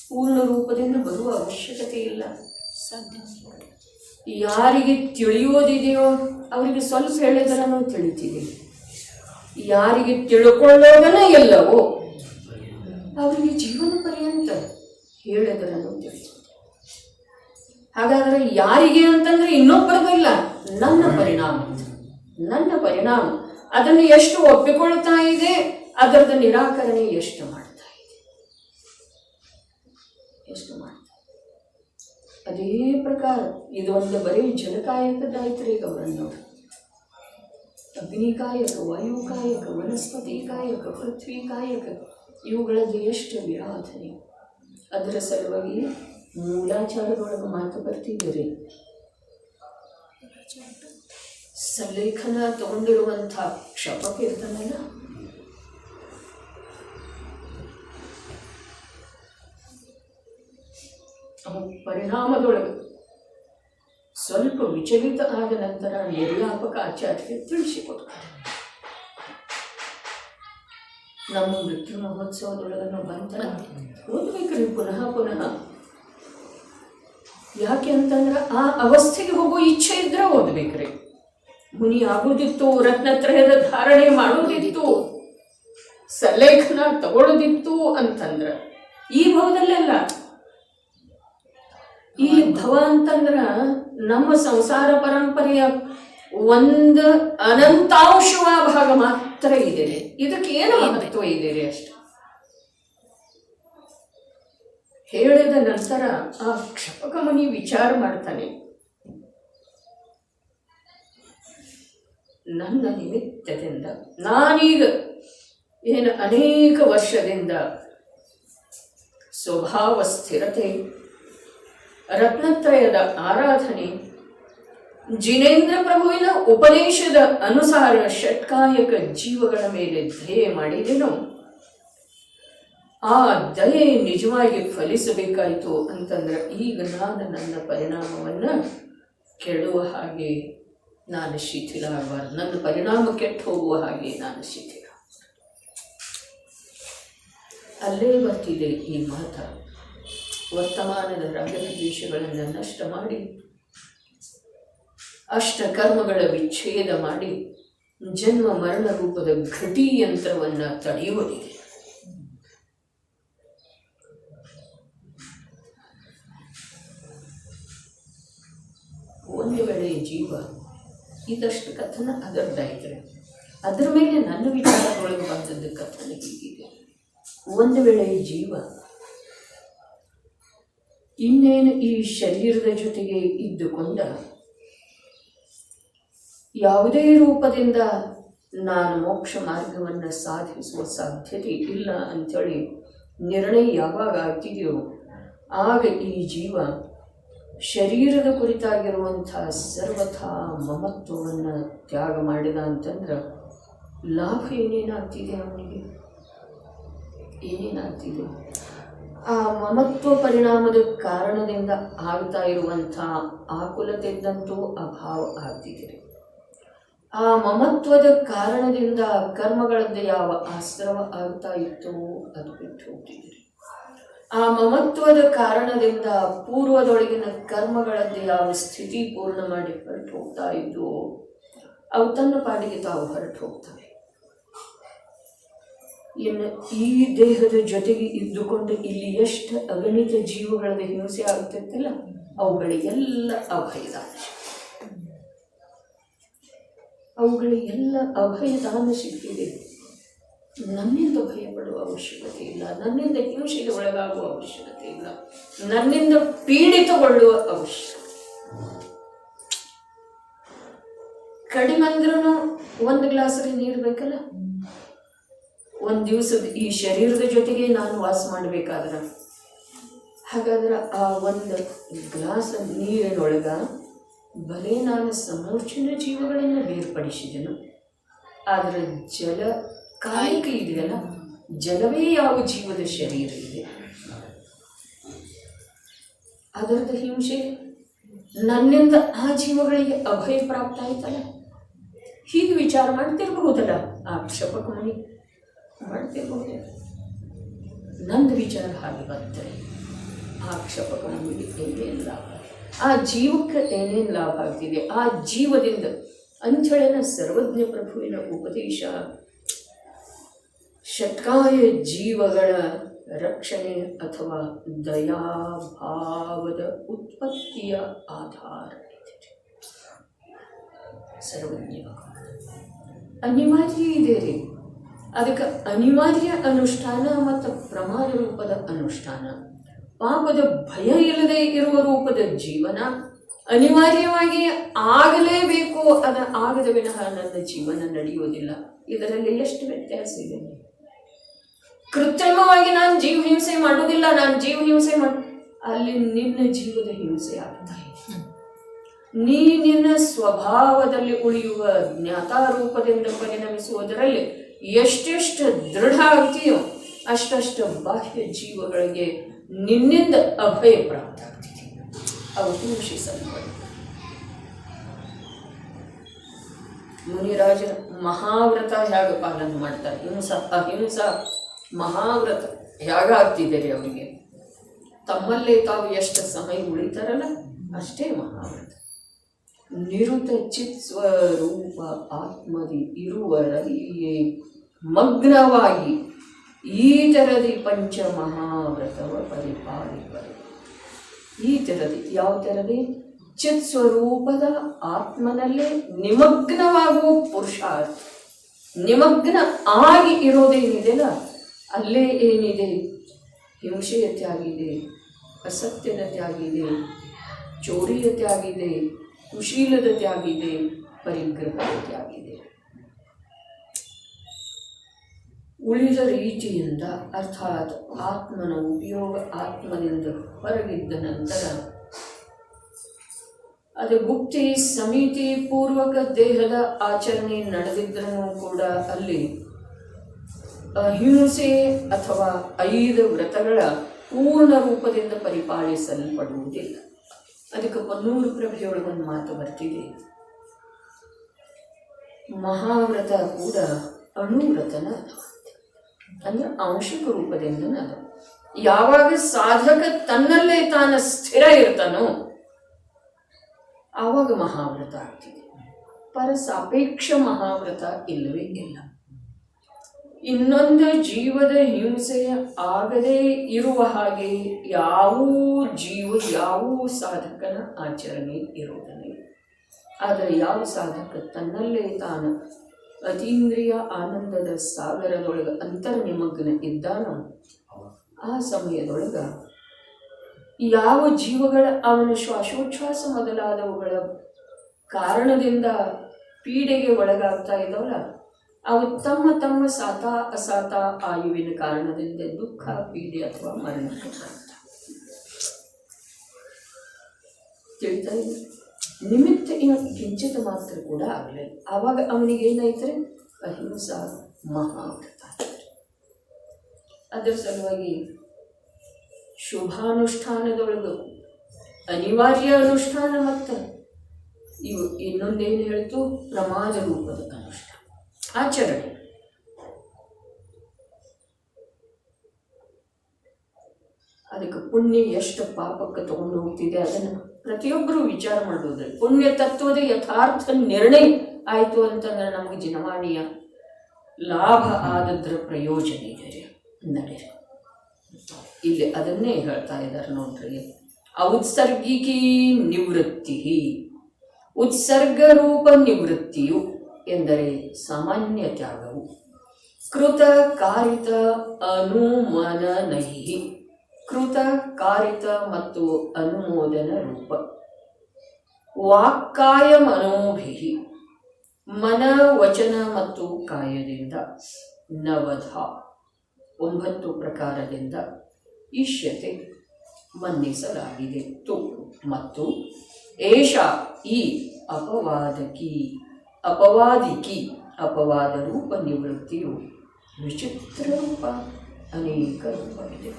ಪೂರ್ಣ ರೂಪದಿಂದ ಬರುವ ಅವಶ್ಯಕತೆ ಇಲ್ಲ, ಸಾಧ್ಯ. ಯಾರಿಗೆ ತಿಳಿಯೋದಿದೆಯೋ ಅವರಿಗೆ ಸ್ವಲ್ಪ ಹೇಳಿದರೆ ನಾವು ತಿಳಿತೀವಿ. ಯಾರಿಗೆ ತಿಳ್ಕೊಳ್ಳೋದನ್ನ ಎಲ್ಲವೋ ಅವರಿಗೆ ಜೀವನ ಪರ್ಯಂತ ಹೇಳಿದರನ್ನು ತಿಳಿಯುವುದು. ಹಾಗಾದರೆ ಯಾರಿಗೆ ಅಂತಂದ್ರೆ ಇನ್ನೊಬ್ಬರದಲ್ಲ, ನನ್ನ ಪರಿಣಾಮ ಅದನ್ನು ಎಷ್ಟು ಒಪ್ಪಿಕೊಳ್ತಾ ಇದೆ, ಅದರದ ನಿರಾಕರಣೆ ಎಷ್ಟು ಮಾಡ್ತಾ ಇದೆ. ಅದೇ ಪ್ರಕಾರ ಇದೊಂದು ಬರೀ ಜಲಕಾಯಕದಾಯ್ತ್ರಿ. ಗೌರನ್ನೋರು ಅಗ್ನಿಕಾಯಕ, ವಾಯುಕಾಯಕ, ವನಸ್ಪತಿ ಕಾಯಕ, ಪೃಥ್ವಿ ಕಾಯಕ, ಇವುಗಳದ್ದು ಎಷ್ಟು ವಿರಾಧನೆ. ಅದರ ಸಲುವಾಗಿ ಮೂಲಾಚಾರದೊಳಗೆ ಮಾತು ಬರ್ತಿದ್ದೀರಿ. ಸಲ್ಲೇಖನ ತಗೊಂಡಿರುವಂಥ ಕ್ಷಪಕ ಇರ್ತಾನಲ್ಲ, ಪರಿಣಾಮದೊಳಗೆ ಸ್ವಲ್ಪ ವಿಚಲಿತ ಆದ ನಂತರ ನಿರ್ಲಾಪಕ ಆಚಾರ್ಯ ತಿಳಿಸಿಕೊಡ್ತಾರೆ. ನಮ್ಮ ಮೃತ್ಯು ಮಹೋತ್ಸವದೊಳಗನ್ನು ಬಂತ ಓದ್ಬೇಕ್ರಿ ಪುನಃ. ಯಾಕೆ ಅಂತಂದ್ರೆ ಆ ಅವಸ್ಥೆಗೆ ಹೋಗೋ ಇಚ್ಛೆ ಇದ್ರೆ ಓದ್ಬೇಕ್ರಿ. ಮುನಿ ಆಗೋದಿತ್ತು, ರತ್ನತ್ರಯದ ಧಾರಣೆ ಮಾಡೋದಿತ್ತು, ಸಲೇಖನ ತಗೊಳ್ಳೋದಿತ್ತು ಅಂತಂದ್ರ ಈ ಭವದಲ್ಲೆಲ್ಲ. ಈ ಭವ ಅಂತಂದ್ರ ನಮ್ಮ ಸಂಸಾರ ಪರಂಪರೆಯ ಒಂದು ಅನಂತಾಂಶವ ಭಾಗ ಮಾತ್ರ ಇದೆ. ಇದಕ್ಕೆ ಏನು ಮಹತ್ವ ಇದೆ ಅಷ್ಟೆ. ಹೇಳಿದ ನಂತರ ಆ ಕ್ಷಪಕ ಮುನಿ ವಿಚಾರ ಮಾಡ್ತಾನೆ, ನನ್ನ ನಿಮಿತ್ತದಿಂದ ನಾನೀಗ ಏನು ಅನೇಕ ವರ್ಷದಿಂದ ಸ್ವಭಾವ ಸ್ಥಿರತೆ, ರತ್ನತ್ರಯದ ಆರಾಧನೆ, ಜಿನೇಂದ್ರ ಪ್ರಭುವಿನ ಉಪದೇಶದ ಅನುಸಾರ ಷಟ್ಕಾಯಕ ಜೀವಗಳ ಮೇಲೆ ದಯೆ ಮಾಡಿದೆನೋ, ಆ ದಯೆ ನಿಜವಾಗಿ ಫಲಿಸಬೇಕಾಯಿತು ಅಂತಂದ್ರೆ ಈಗ ನಾನು ನನ್ನ ಪರಿಣಾಮವನ್ನ ಕೆಡುವ ಹಾಗೆ ನಾನು ಶಿಥಿಲ ಆಗಬಾರ್ದು, ನನ್ನ ಪರಿಣಾಮ ಕೆಟ್ಟು ಹೋಗುವ ಹಾಗೆ ನಾನು ಶಿಥಿಲ. ಅಲ್ಲೇ ಬರ್ತಿದೆ ಈ ಮಾತ. ವರ್ತಮಾನದ ರಾಗದ್ವೇಷಗಳನ್ನು ನಷ್ಟ ಮಾಡಿ ಅಷ್ಟ ಕರ್ಮಗಳ ವಿಚ್ಛೇದ ಮಾಡಿ ಜನ್ಮ ಮರಣ ರೂಪದ ಘಟಿ ಯಂತ್ರವನ್ನ ತಡೆಯುವುದಿದೆ. ಒಂದು ವೇಳೆ ಜೀವ ಇದಷ್ಟು ಕಥನ ಅದರದ್ದಾಯ್ತದೆ, ಅದರ ಮೇಲೆ ನನ್ನ ವಿಚಾರದೊಳಗೆ ಬಂದದ್ದು ಕಥನ ಹೀಗಿದೆ. ಒಂದು ವೇಳೆ ಜೀವ ಇನ್ನೇನು ಈ ಶರೀರದ ಜೊತೆಗೆ ಇದ್ದುಕೊಂಡ ಯಾವುದೇ ರೂಪದಿಂದ ನಾನು ಮೋಕ್ಷ ಮಾರ್ಗವನ್ನು ಸಾಧಿಸುವ ಸಾಧ್ಯತೆ ಇಲ್ಲ ಅಂಥೇಳಿ ನಿರ್ಣಯ ಯಾವಾಗ ಆಗ್ತಿದೆಯೋ ಆಗ ಈ ಜೀವ ಶರೀರದ ಕುರಿತಾಗಿರುವಂಥ ಸರ್ವಥಾ ಮಮತ್ವವನ್ನು ತ್ಯಾಗ ಮಾಡಿದ ಅಂತಂದ್ರೆ ಲಾಭ ಏನೇನಾಗ್ತಿದೆ ಅವನಿಗೆ? ಏನೇನಾಗ್ತಿದೆ? ಆ ಮಮತ್ವ ಪರಿಣಾಮದ ಕಾರಣದಿಂದ ಆಗ್ತಾ ಇರುವಂಥ ಆಕುಲತೆಯಂತೂ ಅಭಾವ ಆಗ್ತಿದೆ. ಆ ಮಮತ್ವದ ಕಾರಣದಿಂದ ಕರ್ಮಗಳದ್ದು ಯಾವ ಆಶ್ರವ ಆಗ್ತಾ ಇತ್ತು ಅದು ಬಿಟ್ಟು ಹೋಗ್ತಿದೆ. ಆ ಮಮತ್ವದ ಕಾರಣದಿಂದ ಪೂರ್ವದೊಳಗಿನ ಕರ್ಮಗಳದ್ದು ಯಾವ ಸ್ಥಿತಿ ಪೂರ್ಣ ಮಾಡಿ ಹೊರಟು ಹೋಗ್ತಾ ಇದ್ದು ಅವು ತನ್ನ ಪಾಡಿಗೆ ತಾವು ಹೊರಟು ಹೋಗ್ತವೆ. ಇನ್ನು ಈ ದೇಹದ ಜೊತೆಗೆ ಇದ್ದುಕೊಂಡು ಇಲ್ಲಿ ಎಷ್ಟು ಅಗಣಿತ ಜೀವಗಳದ ಹಿಂಸೆ ಆಗುತ್ತಿತ್ತಲ್ಲ ಅವುಗಳಿಗೆಲ್ಲ ಅಭಯದಾನ, ಅವುಗಳಿಗೆಲ್ಲ ಅಭಯದಾನ ಸಿಗ್ತಿದೆ. ನನ್ನಿಂದ ಭಯಪಡುವ ಅವಶ್ಯಕತೆ ಇಲ್ಲ, ನನ್ನಿಂದ ಹಿಂಸೆಗೆ ಒಳಗಾಗುವ ಅವಶ್ಯಕತೆ ಇಲ್ಲ, ನನ್ನಿಂದ ಪೀಡಿತಗೊಳ್ಳುವ ಅವಶ್ಯಕತೆ. ಕಡಿಮೆ ಅಂದ್ರೂ ಒಂದು ಗ್ಲಾಸಲ್ಲಿ ನೀರು ಬೇಕಲ್ಲ. ಒಂದು ದಿವಸದ ಈ ಶರೀರದ ಜೊತೆಗೆ ನಾನು ವಾಸ ಮಾಡಬೇಕಾದ್ರೆ ಹಾಗಾದ್ರೆ ಆ ಒಂದು ಗ್ಲಾಸ್ ನೀರಿನೊಳಗ ಬರೀ ನಾನು ಸಮೂರ್ಛಿನ ಜೀವಗಳನ್ನು ಬೇರ್ಪಡಿಸಿದೆನು. ಆದರೆ ಜಲ ಕಾಯಿಕ ಇದೆಯಲ್ಲ, ಜಲವೇ ಯಾವ ಜೀವದ ಶರೀರ ಇದೆ ಅದರದ ಹಿಂಸೆ ನನ್ನಿಂದ ಆ ಜೀವಗಳಿಗೆ ಅಭಯ ಪ್ರಾಪ್ತ ಆಯ್ತಲ್ಲ. ಹೀಗೆ ವಿಚಾರ ಮಾಡ್ತಿರ್ಬಹುದಲ್ಲ ಆ ಕ್ಷಪಕ ಮುನಿ, ಮಾಡ್ತಿರ್ಬಹುದ. ನಂದು ವಿಚಾರ ಹಾಗೆ ಬರ್ತದೆ. ಆ ಕ್ಷಪಕ ಮುನಿಗೆ ಏನೇನು ಲಾಭ, ಆ ಜೀವಕ್ಕೆ ಏನೇನು ಲಾಭ ಆಗ್ತಿದೆ, ಆ ಜೀವದಿಂದ ಅಂಥೇಳಿನ ಸರ್ವಜ್ಞ ಪ್ರಭುವಿನ ಉಪದೇಶ ಷಟ್ಕಾಯ ಜೀವಗಳ ರಕ್ಷಣೆ ಅಥವಾ ದಯಾಭಾವದ ಉತ್ಪತ್ತಿಯ ಆಧಾರ ಇದೆ. ಸರ್ವಜ್ಞ ಅನಿವಾರ್ಯ ಇದೆ ರೀ. ಅದಕ್ಕೆ ಅನಿವಾರ್ಯ ಅನುಷ್ಠಾನ ಮತ್ತು ಪ್ರಮಾಣ ರೂಪದ ಅನುಷ್ಠಾನ, ಪಾಪದ ಭಯ ಇಲ್ಲದೆ ಇರುವ ರೂಪದ ಜೀವನ ಅನಿವಾರ್ಯವಾಗಿ ಆಗಲೇಬೇಕು. ಅದ ಆಗದ ವಿನಃ ನನ್ನ ಜೀವನ ನಡೆಯುವುದಿಲ್ಲ. ಇದರಲ್ಲಿ ಎಷ್ಟು ವ್ಯತ್ಯಾಸ ಇದೆ. ಕೃತ್ರಿಮವಾಗಿ ನಾನು ಜೀವ ಹಿಂಸೆ ಮಾಡುವುದಿಲ್ಲ, ನಾನು ಜೀವ ಹಿಂಸೆ ಅಲ್ಲಿ ನಿನ್ನ ಜೀವದ ಹಿಂಸೆ ಆಗ್ತಾ ಇದೆ. ನೀ ನಿನ್ನ ಸ್ವಭಾವದಲ್ಲಿ ಉಳಿಯುವ ಜ್ಞಾತಾರೂಪದಿಂದ ಪರಿಣಮಿಸುವುದರಲ್ಲಿ ಎಷ್ಟೆಷ್ಟು ದೃಢ ಆಗ್ತೀಯೋ ಅಷ್ಟಷ್ಟು ಬಾಹ್ಯ ಜೀವಗಳಿಗೆ ನಿನ್ನಿಂದ ಅಭಯ ಪ್ರಾಪ್ತ ಆಗ್ತಿದೆ. ಅವು ಹಿಂಸಿಸಲ್ಪಡುತ್ತವೆ. ಮುನಿರಾಜರ ಮಹಾವ್ರತ ಹೇಗೆ ಪಾಲನೆ ಮಾಡ್ತಾರೆ, ಅಹಿಂಸ ಮಹಾವ್ರತ ಹೇಗಾಗ್ತಿದ್ದಾರೆ ಅವರಿಗೆ. ತಮ್ಮಲ್ಲೇ ತಾವು ಎಷ್ಟು ಸಮಯ ಉಳಿತಾರಲ್ಲ ಅಷ್ಟೇ ಮಹಾವ್ರತ. ನಿರುತ ಚಿತ್ ಸ್ವರೂಪ ಆತ್ಮದಿ ಇರುವರಲ್ಲಿಯೇ ಮಗ್ನವಾಗಿ ಈ ಥರದಿ ಪಂಚಮಹಾವ್ರತವ ಪರಿಪಾಲಿಪರು. ಈ ಥರದಿ ಯಾವ ಥರದಿ? ಚಿತ್ ಸ್ವರೂಪದ ಆತ್ಮನಲ್ಲೇ ನಿಮಗ್ನವಾಗುವ ಪುರುಷಾರ್ಥ. ನಿಮಗ್ನ ಆಗಿ ಇರೋದೇನಿದೆಯಲ್ಲ, ಅಲ್ಲೇ ಏನಿದೆ? ಹಿಂಸೆಯ ತ್ಯಾಗಿದೆ, ಅಸತ್ಯದ ತ್ಯಾಗಿದೆ, ಚೋರಿಯ ತ್ಯಾಗಿದೆ, ಕುಶೀಲದ ತ್ಯಾಗಿದೆ, ಪರಿಗ್ರಹದ ತ್ಯಾಗಿದೆ. ಉಳಿದ ರೀತಿಯಿಂದ ಅರ್ಥಾತ್ ಆತ್ಮನ ಉಪಯೋಗ ಆತ್ಮದಿಂದ ಹೊರಗಿದ್ದ ನಂತರ ಅದು ಗುಪ್ತಿ ಸಮಿತಿ ಪೂರ್ವಕ ದೇಹದ ಆಚರಣೆ ನಡೆದಿದ್ರೂ ಕೂಡ ಅಲ್ಲಿ ಅಹಿಂಸೆ ಅಥವಾ 5 ವ್ರತಗಳ ಪೂರ್ಣ ರೂಪದಿಂದ ಪರಿಪಾಲಿಸಲ್ಪಡುವುದಿಲ್ಲ. ಅದಕ್ಕೆ ಪನ್ನೂರು ಪ್ರಭೆಯೊಳಗೊಂದು ಮಾತು ಬರ್ತಿದೆ, ಮಹಾವ್ರತ ಕೂಡ ಅಣುವ್ರತನ ಅಂದ್ರೆ ಆಂಶಿಕ ರೂಪದಿಂದ ಅದು. ಯಾವಾಗ ಸಾಧಕ ತನ್ನಲ್ಲೇ ತಾನ ಸ್ಥಿರ ಇರ್ತಾನೋ ಆವಾಗ ಮಹಾವ್ರತ ಆಗ್ತಿದೆ. ಪರ ಸಾಪೇಕ್ಷ ಮಹಾವ್ರತ ಇಲ್ಲವೇ ಇಲ್ಲ. ಇನ್ನೊಂದು ಜೀವದ ಹಿಂಸೆ ಆಗದೇ ಇರುವ ಹಾಗೆ ಯಾವ ಜೀವ ಯಾವ ಸಾಧಕನ ಆಚರಣೆ ಇರುವುದಿಲ್ಲ. ಆದರೆ ಯಾವ ಸಾಧಕ ತನ್ನಲ್ಲೇ ತಾನು ಅತೀಂದ್ರಿಯ ಆನಂದದ ಸಾಗರದೊಳಗೆ ಅಂತರ್ನಿಮಗ್ನ ಇದ್ದಾನೋ ಆ ಸಮಯದೊಳಗೆ ಯಾವ ಜೀವಗಳ ಅವನ ಶ್ವಾಸೋಚ್ಛ್ವಾಸ ಮೊದಲಾದವುಗಳ ಕಾರಣದಿಂದ ಪೀಡೆಗೆ ಒಳಗಾಗ್ತಾ ಇದ್ದಾವಲ್ಲ, ಅವು ತಮ್ಮ ತಮ್ಮ ಸಾತ ಅಸಾತ ಆಯುವಿನ ಕಾರಣದಿಂದ ದುಃಖ, ಪೀಡೆ ಅಥವಾ ಮರಣಕ್ಕೆ ಬರ್ತಾವೆ. ತಿಳಿತಾ ಇದೆ? ನಿಮಿತ್ತ ಕಿಂಚಿತ ಮಾತ್ರ ಕೂಡ ಆಗಲಿಲ್ಲ. ಆವಾಗ ಅವನಿಗೆ ಏನಾಯ್ತರೆ? ಅಹಿಂಸಾ ಮಹಾವ್ರತ. ಅದರ ಸಲುವಾಗಿ ಶುಭಾನುಷ್ಠಾನದೊಳಗೂ ಅನಿವಾರ್ಯ ಅನುಷ್ಠಾನ ಮತ್ತು ಇವು ಇನ್ನೊಂದೇನು ಹೇಳ್ತು? ಪ್ರಮಾದ ರೂಪದ ಅನುಷ್ಠಾನ ಆಚರಣೆ. ಅದಕ್ಕೆ ಪುಣ್ಯ ಎಷ್ಟು ಪಾಪಕ್ಕೆ ತಗೊಂಡು ಹೋಗ್ತಿದೆ ಅದನ್ನು ಪ್ರತಿಯೊಬ್ಬರು ವಿಚಾರ ಮಾಡೋದ್ರೆ ಪುಣ್ಯ ತತ್ವದ ಯಥಾರ್ಥ ನಿರ್ಣಯ ಆಯಿತು ಅಂತಂದ್ರೆ ನಮಗೆ ಜನವಾಣಿಯ ಲಾಭ ಆದದ್ರ ಪ್ರಯೋಜನ ಇದೆ ನಡೆ. ಇಲ್ಲಿ ಅದನ್ನೇ ಹೇಳ್ತಾ ಇದ್ದಾರೆ ನೋಡ್ರಿ. ಔತ್ಸರ್ಗಿಕಿ ನಿವೃತ್ತಿ. ಉತ್ಸರ್ಗ ರೂಪ ನಿವೃತ್ತಿಯು ಎಂದರೆ ಸಾಮಾನ್ಯ ತ್ಯಾಗವು. ಕೃತ ಕಾರಿತ ಅನುಮನನೈ. ಕೃತ ಕಾರಿತ ಮತ್ತು ಅನುಮೋದನ ರೂಪ. ವಾಕ್ಕಾಯ ಮನೋಭಿ. ಮನ ವಚನ ಮತ್ತು ಕಾಯದಿಂದ 9 ಪ್ರಕಾರದಿಂದ ಇಷ್ಯತೆ ಮನ್ನಿಸಲಾಗಿದೆ. ಮತ್ತು ಏಷ ಈ ಅಪವಾದಿಕಿ ಅಪವಾದ ರೂಪ ನಿವೃತ್ತಿಯು ವಿಚಿತ್ರ ರೂಪ, ಅನೇಕ ರೂಪವಿದೆ.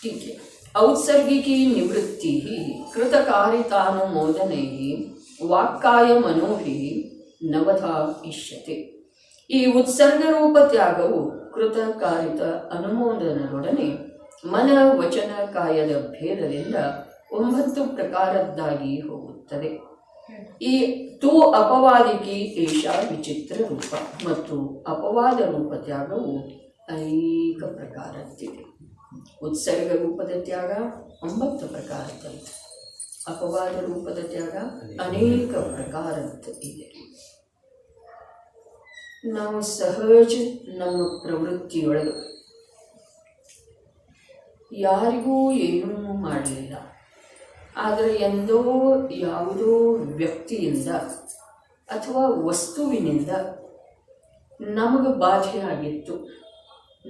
ಟೀಕೆ. ಔತ್ಸರ್ಗಿಕಿ ನಿವೃತ್ತಿ ಕೃತಕಾರಿತಾನುಮೋದನೈ ವಾಕ್ಕಾಯ ಮನೋಭಿ 9 ಇಷ್ಯತೆ. ಈ ಉತ್ಸರ್ಗ ರೂಪ ತ್ಯಾಗವು ಕೃತಕಾರಿತ ಅನುಮೋದನದೊಡನೆ ಮನ ವಚನ ಕಾಯದ ಭೇದದಿಂದ 9 ಪ್ರಕಾರದ್ದಾಗಿ ಹೋಗುತ್ತದೆ. ಈ ಅಪವಾದಿಕಿ ಏಷ ವಿಚಿತ್ರ ರೂಪ. ಮತ್ತು ಅಪವಾದ ರೂಪ ತ್ಯಾಗವು ಅನೇಕ ಪ್ರಕಾರದ್ದಿದೆ. ಉತ್ಸರ್ಗ ರೂಪದ ತ್ಯಾಗ 9 ಪ್ರಕಾರದ್ದಿದೆ. ಅಪವಾದ ರೂಪದ ತ್ಯಾಗ ಅನೇಕ ಪ್ರಕಾರದ್ದು ಇದೆ. ನಾವು ಸಹಜ ನಮ್ಮ ಪ್ರವೃತ್ತಿಯೊಳಗೆ ಯಾರಿಗೂ ಏನೂ ಮಾಡಲಿಲ್ಲ, ಆದರೆ ಎಂದೋ ಯಾವುದೋ ವ್ಯಕ್ತಿಯಿಂದ ಅಥವಾ ವಸ್ತುವಿನಿಂದ ನಮಗೆ ಬಾಧೆಯಾಗಿತ್ತು,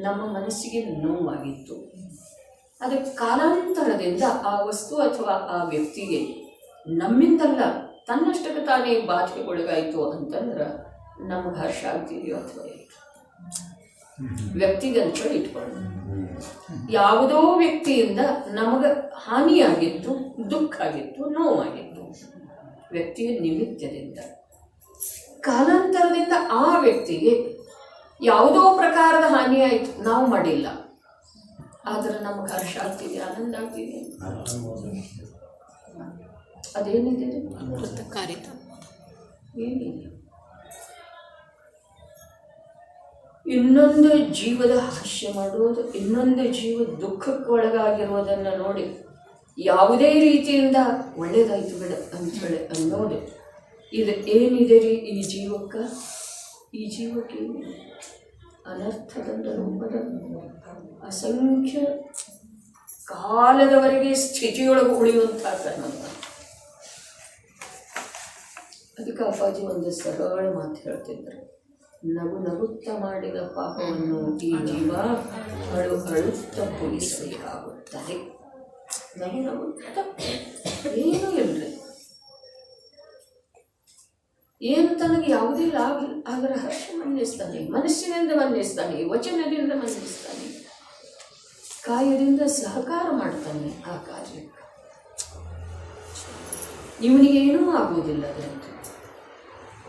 ನಮ್ಮ ಮನಸ್ಸಿಗೆ ನೋವಾಗಿತ್ತು. ಅದಕ್ಕೆ ಕಾಲಾಂತರದಿಂದ ಆ ವಸ್ತು ಅಥವಾ ಆ ವ್ಯಕ್ತಿಗೆ ನಮ್ಮಿಂದಲ್ಲ ತನ್ನಷ್ಟಕ್ಕೆ ತಾನೇ ಬಾಧೆಗೊಳಗಾಯಿತು ಅಂತಂದ್ರೆ ನಮಗೆ ಹರ್ಷ ಆಗ್ತಿದೆಯೋ ಅಥವಾ ವ್ಯಕ್ತಿಗಂತ ಇಟ್ಕೊಂಡು ಯಾವುದೋ ವ್ಯಕ್ತಿಯಿಂದ ನಮಗೆ ಹಾನಿಯಾಗಿತ್ತು, ದುಃಖ ಆಗಿತ್ತು, ನೋವಾಗಿತ್ತು ವ್ಯಕ್ತಿಯ ನಿಮಿತ್ತದಿಂದ. ಕಾಲಾಂತರದಿಂದ ಆ ವ್ಯಕ್ತಿಗೆ ಯಾವುದೋ ಪ್ರಕಾರದ ಹಾನಿ ಆಯಿತು, ನಾವು ಮಾಡಿಲ್ಲ, ಆದರೆ ನಮಗೆ ಹರ್ಷ ಆಗ್ತಿದೆ, ಆನಂದ ಆಗ್ತಿದೆ. ಅದೇನಿದೆ? ಏನಿದೆ? ಇನ್ನೊಂದು ಜೀವದ ಹಾಸ್ಯ ಮಾಡುವುದು, ಇನ್ನೊಂದು ಜೀವ ದುಃಖಕ್ಕೆ ಒಳಗಾಗಿರುವುದನ್ನು ನೋಡಿ ಯಾವುದೇ ರೀತಿಯಿಂದ ಒಳ್ಳೇದಾಯ್ತು ಬಿಡ ಅಂಥೇಳಿ ಅನ್ನೋದು. ಇದು ಏನಿದೆ ರೀ ಈ ಜೀವಕ್ಕೆ ಅನರ್ಥದಂಡ ರೂಪದ ಅಸಂಖ್ಯ ಕಾಲದವರೆಗೆ ಸ್ಥಿತಿಯೊಳಗೆ ಉಳಿಯುವಂಥ ಕರ್ಮ. ಅದಕ್ಕೆ ಅಪ್ಪಾಜಿ ಒಂದು ಸರಳ ಮಾತು ಹೇಳ್ತಿದ್ರು, ನಗುತ್ತ ಮಾಡಿದ ಪಾಪವನ್ನು ಈ ಜೀವ ಅಳುತ್ತ ಭೋಗಿಸಬೇಕಾಗುತ್ತದೆ. ನಗುತ್ತ ಏನೂ ಇಲ್ರಿ, ಏನು ತನಗೆ ಯಾವುದೇ ಲಾಭ ಅದರ ಹರ್ಷ ಮನ್ನಿಸ್ತಾನೆ, ಮನಸ್ಸಿನಿಂದ ಮನ್ನಿಸ್ತಾನೆ, ವಚನದಿಂದ ಮನ್ನಿಸ್ತಾನೆ, ಕಾಯದಿಂದ ಸಹಕಾರ ಮಾಡ್ತಾನೆ ಆ ಕಾರ್ಯಕ್ಕೆ. ಇವನಿಗೆ ಏನೂ ಆಗುವುದಿಲ್ಲ ಅದರಂತೆ.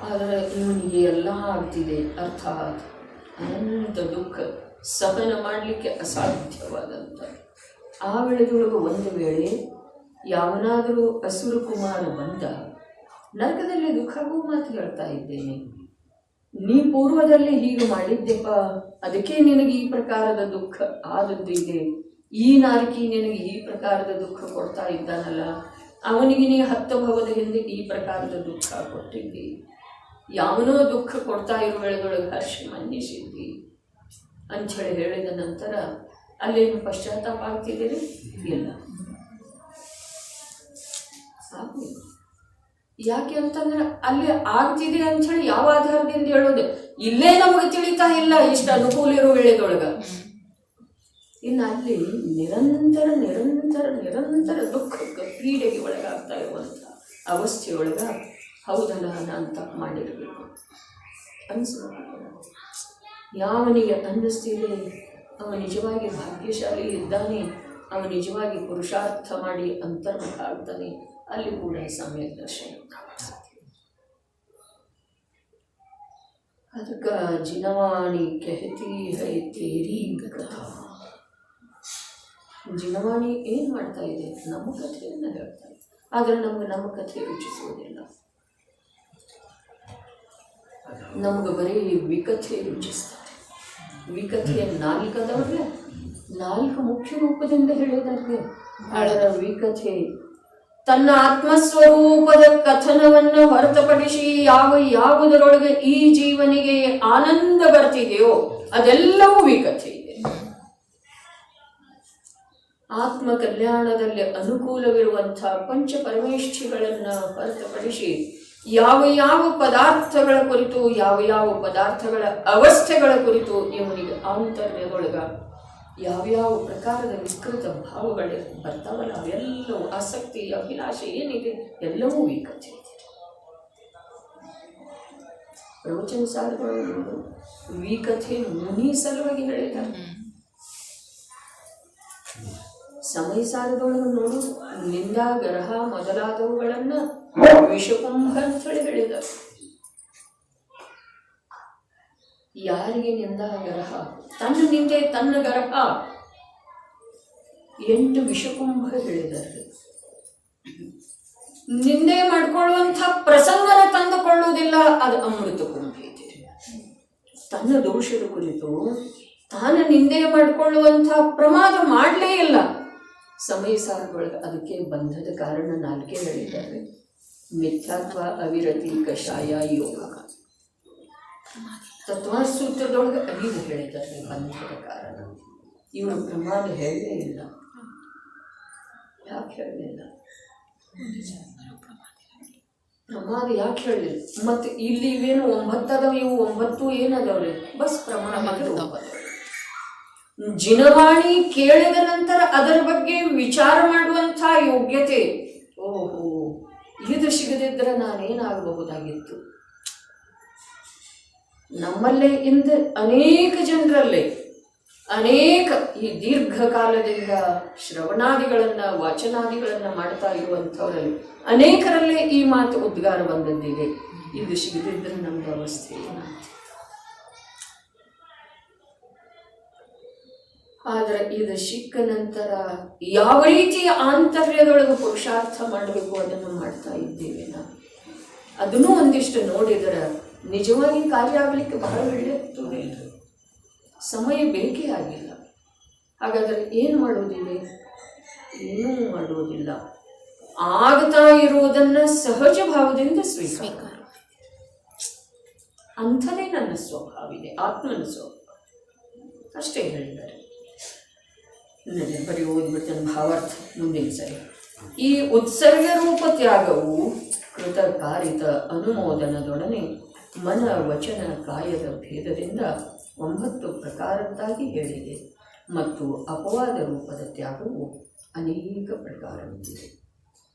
ಆದರೆ ಇವನಿಗೆ ಎಲ್ಲ ಆಗ್ತಿದೆ, ಅರ್ಥಾತ್ ಅನಂತ ದುಃಖ ಸಹನ ಮಾಡಲಿಕ್ಕೆ ಅಸಾಧ್ಯವಾದಂಥ ಆ ವೇಳೆದೊಳಗೆ ಒಂದು ವೇಳೆ ಯಾವನಾದರೂ ಅಸುರ ಕುಮಾರ ಬಂದ, ನರಕದಲ್ಲಿ ದುಃಖ ಆಗುವ ಮಾತು ಹೇಳ್ತಾ ಇದ್ದೇನೆ, ನೀ ಪೂರ್ವದಲ್ಲಿ ಹೀಗೆ ಮಾಡಿದ್ದೆಪ್ಪ, ಅದಕ್ಕೆ ನಿನಗೆ ಈ ಪ್ರಕಾರದ ದುಃಖ ಆದದ್ದಿದೆ, ಈ ನಾರಕಿ ನಿನಗೆ ಈ ಪ್ರಕಾರದ ದುಃಖ ಕೊಡ್ತಾ ಇದ್ದಾನಲ್ಲ, ಅವನಿಗೆ ನೀ 10 ಭವದ ಹಿಂದೆ ಈ ಪ್ರಕಾರದ ದುಃಖ ಕೊಟ್ಟಿದ್ದಿ, ಯಾವನೋ ದುಃಖ ಕೊಡ್ತಾ ಇರೋ ವೇಳೆದೊಳಗೆ ಹರ್ಷ ಮನ್ನಿಸಿದ್ದಿ ಅಂಥೇಳಿ ಹೇಳಿದ ನಂತರ ಅಲ್ಲೇನು ಪಶ್ಚಾತ್ತಾಪ ಆಗ್ತಿದ್ದೀರಿ? ಇಲ್ಲ. ಯಾಕೆ ಅಂತಂದ್ರೆ ಅಲ್ಲಿ ಆಗ್ತಿದೆ ಅಂಥೇಳಿ ಯಾವ ಆಧಾರದಿಂದ ಹೇಳೋದು? ಇಲ್ಲೇ ನಮಗೆ ತಿಳಿತಾ ಇಲ್ಲ ಇಷ್ಟು ಅನುಕೂಲ ಇರೋ ವೇಳೆದೊಳಗ. ಇನ್ನು ಅಲ್ಲಿ ನಿರಂತರ ನಿರಂತರ ನಿರಂತರ ದುಃಖಕ್ಕೆ ಪೀಡೆಗೆ ಒಳಗಾಗ್ತಾ ಇರುವಂಥ ಅವಸ್ಥೆಯೊಳಗ ಹೌದಲ್ಲ ನಾನು ತಪ್ಪು ಮಾಡಿರಬೇಕು ಅನಿಸ್ಬೇಕು. ಯಾವನಿಗೆ ಅನ್ನಿಸ್ತಿದೆ ಅವ ನಿಜವಾಗಿ ಭಾಗ್ಯಶಾಲಿ ಇದ್ದಾನೆ, ಅವ ನಿಜವಾಗಿ ಪುರುಷಾರ್ಥ ಮಾಡಿ ಅಂತರ್ಮುಖ ಆಗ್ತಾನೆ, ಅಲ್ಲಿ ಕೂಡ ಸಮ್ಯಕ್ ದರ್ಶನ. ಅದಕ್ಕೆ ಜಿನವಾಣಿ ಕೆಹತಿ ಹೈ ತೇರಿ ಕಥಾ. ಜಿನವಾಣಿ ಏನು ಮಾಡ್ತಾ ಇದೆ? ನಮ್ಮ ಕಥೆಯನ್ನು ಹೇಳ್ತಾ ಇದೆ, ಆದರೆ ನಮ್ಗೆ ನಮ್ಮ ಕಥೆ ರುಚಿಸುವುದಿಲ್ಲ. ನಮ್ಗೆ ಬರೀ ವಿಕಥೆ ರುಚಿಸ್ತಾರೆ. ವಿಕಥೆಯ 4 ಅದಾವಲ್ಲ, 4 ಮುಖ್ಯ ರೂಪದಿಂದ ಹೇಳಿದಾರೆ. ಅದರ ವಿಕಥೆ ತನ್ನ ಆತ್ಮಸ್ವರೂಪದ ಕಥನವನ್ನು ಹೊರತುಪಡಿಸಿ ಯಾವುದರೊಳಗೆ ಈ ಜೀವನಿಗೆ ಆನಂದ ಬರ್ತಿದೆಯೋ ಅದೆಲ್ಲವೂ ವಿಕಥೆ ಇದೆ. ಆತ್ಮ ಕಲ್ಯಾಣದಲ್ಲಿ ಅನುಕೂಲವಿರುವಂಥ ಪಂಚ ಪರಮೇಷ್ಠಿಗಳನ್ನು ಹೊರತುಪಡಿಸಿ ಯಾವ ಪದಾರ್ಥಗಳ ಕುರಿತು, ಯಾವ ಪದಾರ್ಥಗಳ ಅವಸ್ಥೆಗಳ ಕುರಿತು ಇವನಿಗೆ ಆಂತರ್ಯದೊಳಗ ಯಾವ್ಯಾವ ಪ್ರಕಾರದ ವಿಕೃತ ಭಾವಗಳು ಬರ್ತಾವಲ್ಲ, ಅವೆಲ್ಲವೂ ಆಸಕ್ತಿ, ಅಭಿಲಾಷೆ ಏನಿದೆ ಎಲ್ಲವೂ ವಿಕಥೆ. ಪ್ರವಚನ ಸಾರಗಳು ವಿಕಥೆ ಮುನಿ ಸಲುವಾಗಿ ಹೇಳಿದ್ದಾರೆ. ಸಮಯ ಸಾರದೊಳಗೆ ನೋಡು, ನಿಂದ ಗರಹ ಮೊದಲಾದವುಗಳನ್ನ ವಿಷಕುಂಭ ಅಂತೇಳಿ ಹೇಳಿದ್ದಾರೆ. ಯಾರಿಗೆ ನಿಂದ ಗರಹ? ತನ್ನ ನಿಂದೆ, ತನ್ನ ಗರಹ 8 ವಿಷಕುಂಭ ಹೇಳಿದ್ದಾರೆ. ನಿಂದೆ ಮಾಡಿಕೊಳ್ಳುವಂಥ ಪ್ರಸಂಗನ ತಂದುಕೊಳ್ಳುವುದಿಲ್ಲ, ಅದು ಅಮೃತ ಕುಂಭ ಇದೆ. ತನ್ನ ದೋಷದ ಕುರಿತು ತಾನು ನಿಂದೆ ಮಾಡಿಕೊಳ್ಳುವಂಥ ಪ್ರಮಾದ ಮಾಡಲೇ ಇಲ್ಲ. ಸಮಯ ಸಾರದೊಳಗೆ ಅದಕ್ಕೆ ಬಂಧದ ಕಾರಣ 4 ಹೇಳಿದ್ದಾರೆ. ಮಿಥ್ಯಾತ್ವ, ಅವಿರತಿ, ಕಷಾಯ, ಯೋಗ. ತತ್ವಸೂತ್ರದೊಳಗೆ 5 ಹೇಳಿದ್ದಾರೆ ಬಂಧದ ಕಾರಣ. ಇವರು ಪ್ರಮಾದ ಹೇಳಲೇ ಇಲ್ಲ. ಯಾಕೆ ಹೇಳಲಿಲ್ಲ? ಪ್ರಮಾದ ಯಾಕೆ ಹೇಳಲಿಲ್ಲ? ಮತ್ತು ಇಲ್ಲಿ ಇವೇನು 9 ಅದಾವ, ಇವು 9 ಏನದವ್ರಿ? ಬಸ್ ಪ್ರಮಾಣಕ್ಕೆ ರೂಪದವ್ರಿ. ಜಿನವಾಣಿ ಕೇಳಿದ ನಂತರ ಅದರ ಬಗ್ಗೆ ವಿಚಾರ ಮಾಡುವಂಥ ಯೋಗ್ಯತೆ, ಓಹೋ ಇದು ಸಿಗದಿದ್ದರೆ ನಾನೇನಾಗಬಹುದಾಗಿತ್ತು. ನಮ್ಮಲ್ಲೇ ಇಂದ ಅನೇಕ ಜನರಲ್ಲೇ ಈ ದೀರ್ಘಕಾಲದಿಂದ ಶ್ರವಣಾದಿಗಳನ್ನು ವಾಚನಾದಿಗಳನ್ನು ಮಾಡ್ತಾ ಇರುವಂಥವರಲ್ಲಿ ಅನೇಕರಲ್ಲೇ ಈ ಮಾತು ಉದ್ಗಾರ ಬಂದದ್ದಿದೆ, ಇದು ಸಿಗದಿದ್ದರೆ ನಮ್ದು ಅವಸ್ಥೆ ಏನಾಗ್ತದೆ. ಆದರೆ ಇದು ಸಿಕ್ಕ ನಂತರ ಯಾವ ರೀತಿಯ ಆಂತರ್ಯದೊಳಗೆ ಪುರುಷಾರ್ಥ ಮಾಡಬೇಕು ಅದನ್ನು ಮಾಡ್ತಾ ಇದ್ದೇವೆ ನಾವು. ಅದನ್ನು ಒಂದಿಷ್ಟು ನೋಡಿದರೆ ನಿಜವಾಗಿ ಕಾರ್ಯ ಆಗಲಿಕ್ಕೆ ಬಹಳ ಒಳ್ಳೆಯದು. ಸಮಯ ಬೇಕೇ ಆಗಿಲ್ಲ. ಹಾಗಾದರೆ ಏನು ಮಾಡೋದಿದೆ? ಏನೂ ಮಾಡುವುದಿಲ್ಲ. ಆಗ್ತಾ ಇರುವುದನ್ನು ಸಹಜ ಭಾವದಿಂದ ಸ್ವೀಕಾರ. ಅಂಥದೇ ನನ್ನ ಸ್ವಭಾವ ಇದೆ, ಆತ್ಮನ ಸ್ವಭಾವ. ಅಷ್ಟೇ ಹೇಳಿದ್ದಾರೆ. ಬರೀ ಓದ್ಬಿಡ್ತೇನೆ ಭಾವಾರ್ಥ ಮುಂದಿನ ಸರಿ. ಈ ಉತ್ಸರ್ಗ ರೂಪ ತ್ಯಾಗವು ಕೃತಕಾರಿತ ಅನುಮೋದನದೊಡನೆ ಮನ ವಚನ ಕಾಯದ ಭೇದದಿಂದ 9 ಪ್ರಕಾರದ್ದಾಗಿ ಹೇಳಿದೆ. ಮತ್ತು ಅಪವಾದ ರೂಪದ ತ್ಯಾಗವು ಅನೇಕ ಪ್ರಕಾರ ಹೊಂದಿದೆ.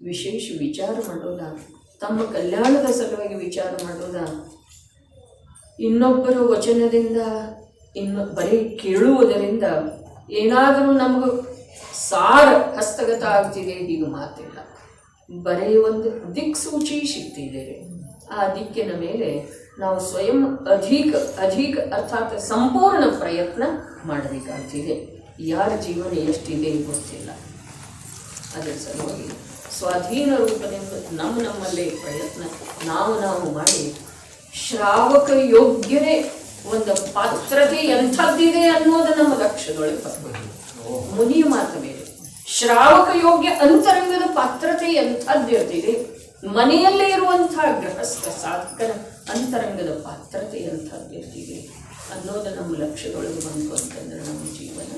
ವಿಶೇಷ ವಿಚಾರ ಮಾಡೋದ, ತಮ್ಮ ಕಲ್ಯಾಣದ ಸಲುವಾಗಿ ವಿಚಾರ ಮಾಡೋದ, ಇನ್ನೊಬ್ಬರ ವಚನದಿಂದ ಬರೀ ಕೇಳುವುದರಿಂದ ಏನಾದರೂ ನಮಗೂ ಸಾರ ಹಸ್ತಗತ ಆಗ್ತಿದೆ, ಹೀಗೆ ಮಾತಿಲ್ಲ. ಬರೀ ಒಂದು ದಿಕ್ಸೂಚಿ ಸಿಗ್ತಿದ್ದೇವೆ. ಆ ದಿಕ್ಕಿನ ಮೇಲೆ ನಾವು ಸ್ವಯಂ ಅಧಿಕ ಅರ್ಥಾತ್ ಸಂಪೂರ್ಣ ಪ್ರಯತ್ನ ಮಾಡಬೇಕಾಗ್ತಿದೆ. ಯಾರ ಜೀವನ ಎಷ್ಟಿದೆ ಗೊತ್ತಿಲ್ಲ. ಅದರ ಸಲುವಾಗಿ ಸ್ವಾಧೀನ ರೂಪದಿಂದ ನಮ್ಮಲ್ಲೇ ಪ್ರಯತ್ನ ನಾವು ಮಾಡಿ ಶ್ರಾವಕ ಯೋಗ್ಯರೇ ಒಂದು ಪಾತ್ರತೆ ಎಂಥದ್ದಿದೆ ಅನ್ನೋದು ನಮ್ಮ ಲಕ್ಷ್ಯದೊಳಗೆ ಬರಬೇಕು. ಮುನಿಯ ಮಾತು ಬೇರೆ. ಶ್ರಾವಕ ಯೋಗ್ಯ ಅಂತರಂಗದ ಪಾತ್ರತೆ ಎಂಥದ್ದಿರ್ತಿದೆ, ಮನೆಯಲ್ಲೇ ಇರುವಂತಹ ಗೃಹಸ್ಥ ಸಾಧಕನ ಅಂತರಂಗದ ಪಾತ್ರತೆ ಎಂಥದ್ದಿರ್ತಿದೆ ಅನ್ನೋದು ನಮ್ಮ ಲಕ್ಷ್ಯದೊಳಗೆ ಬಂತು ಅಂತಂದ್ರೆ ನಮ್ಮ ಜೀವನ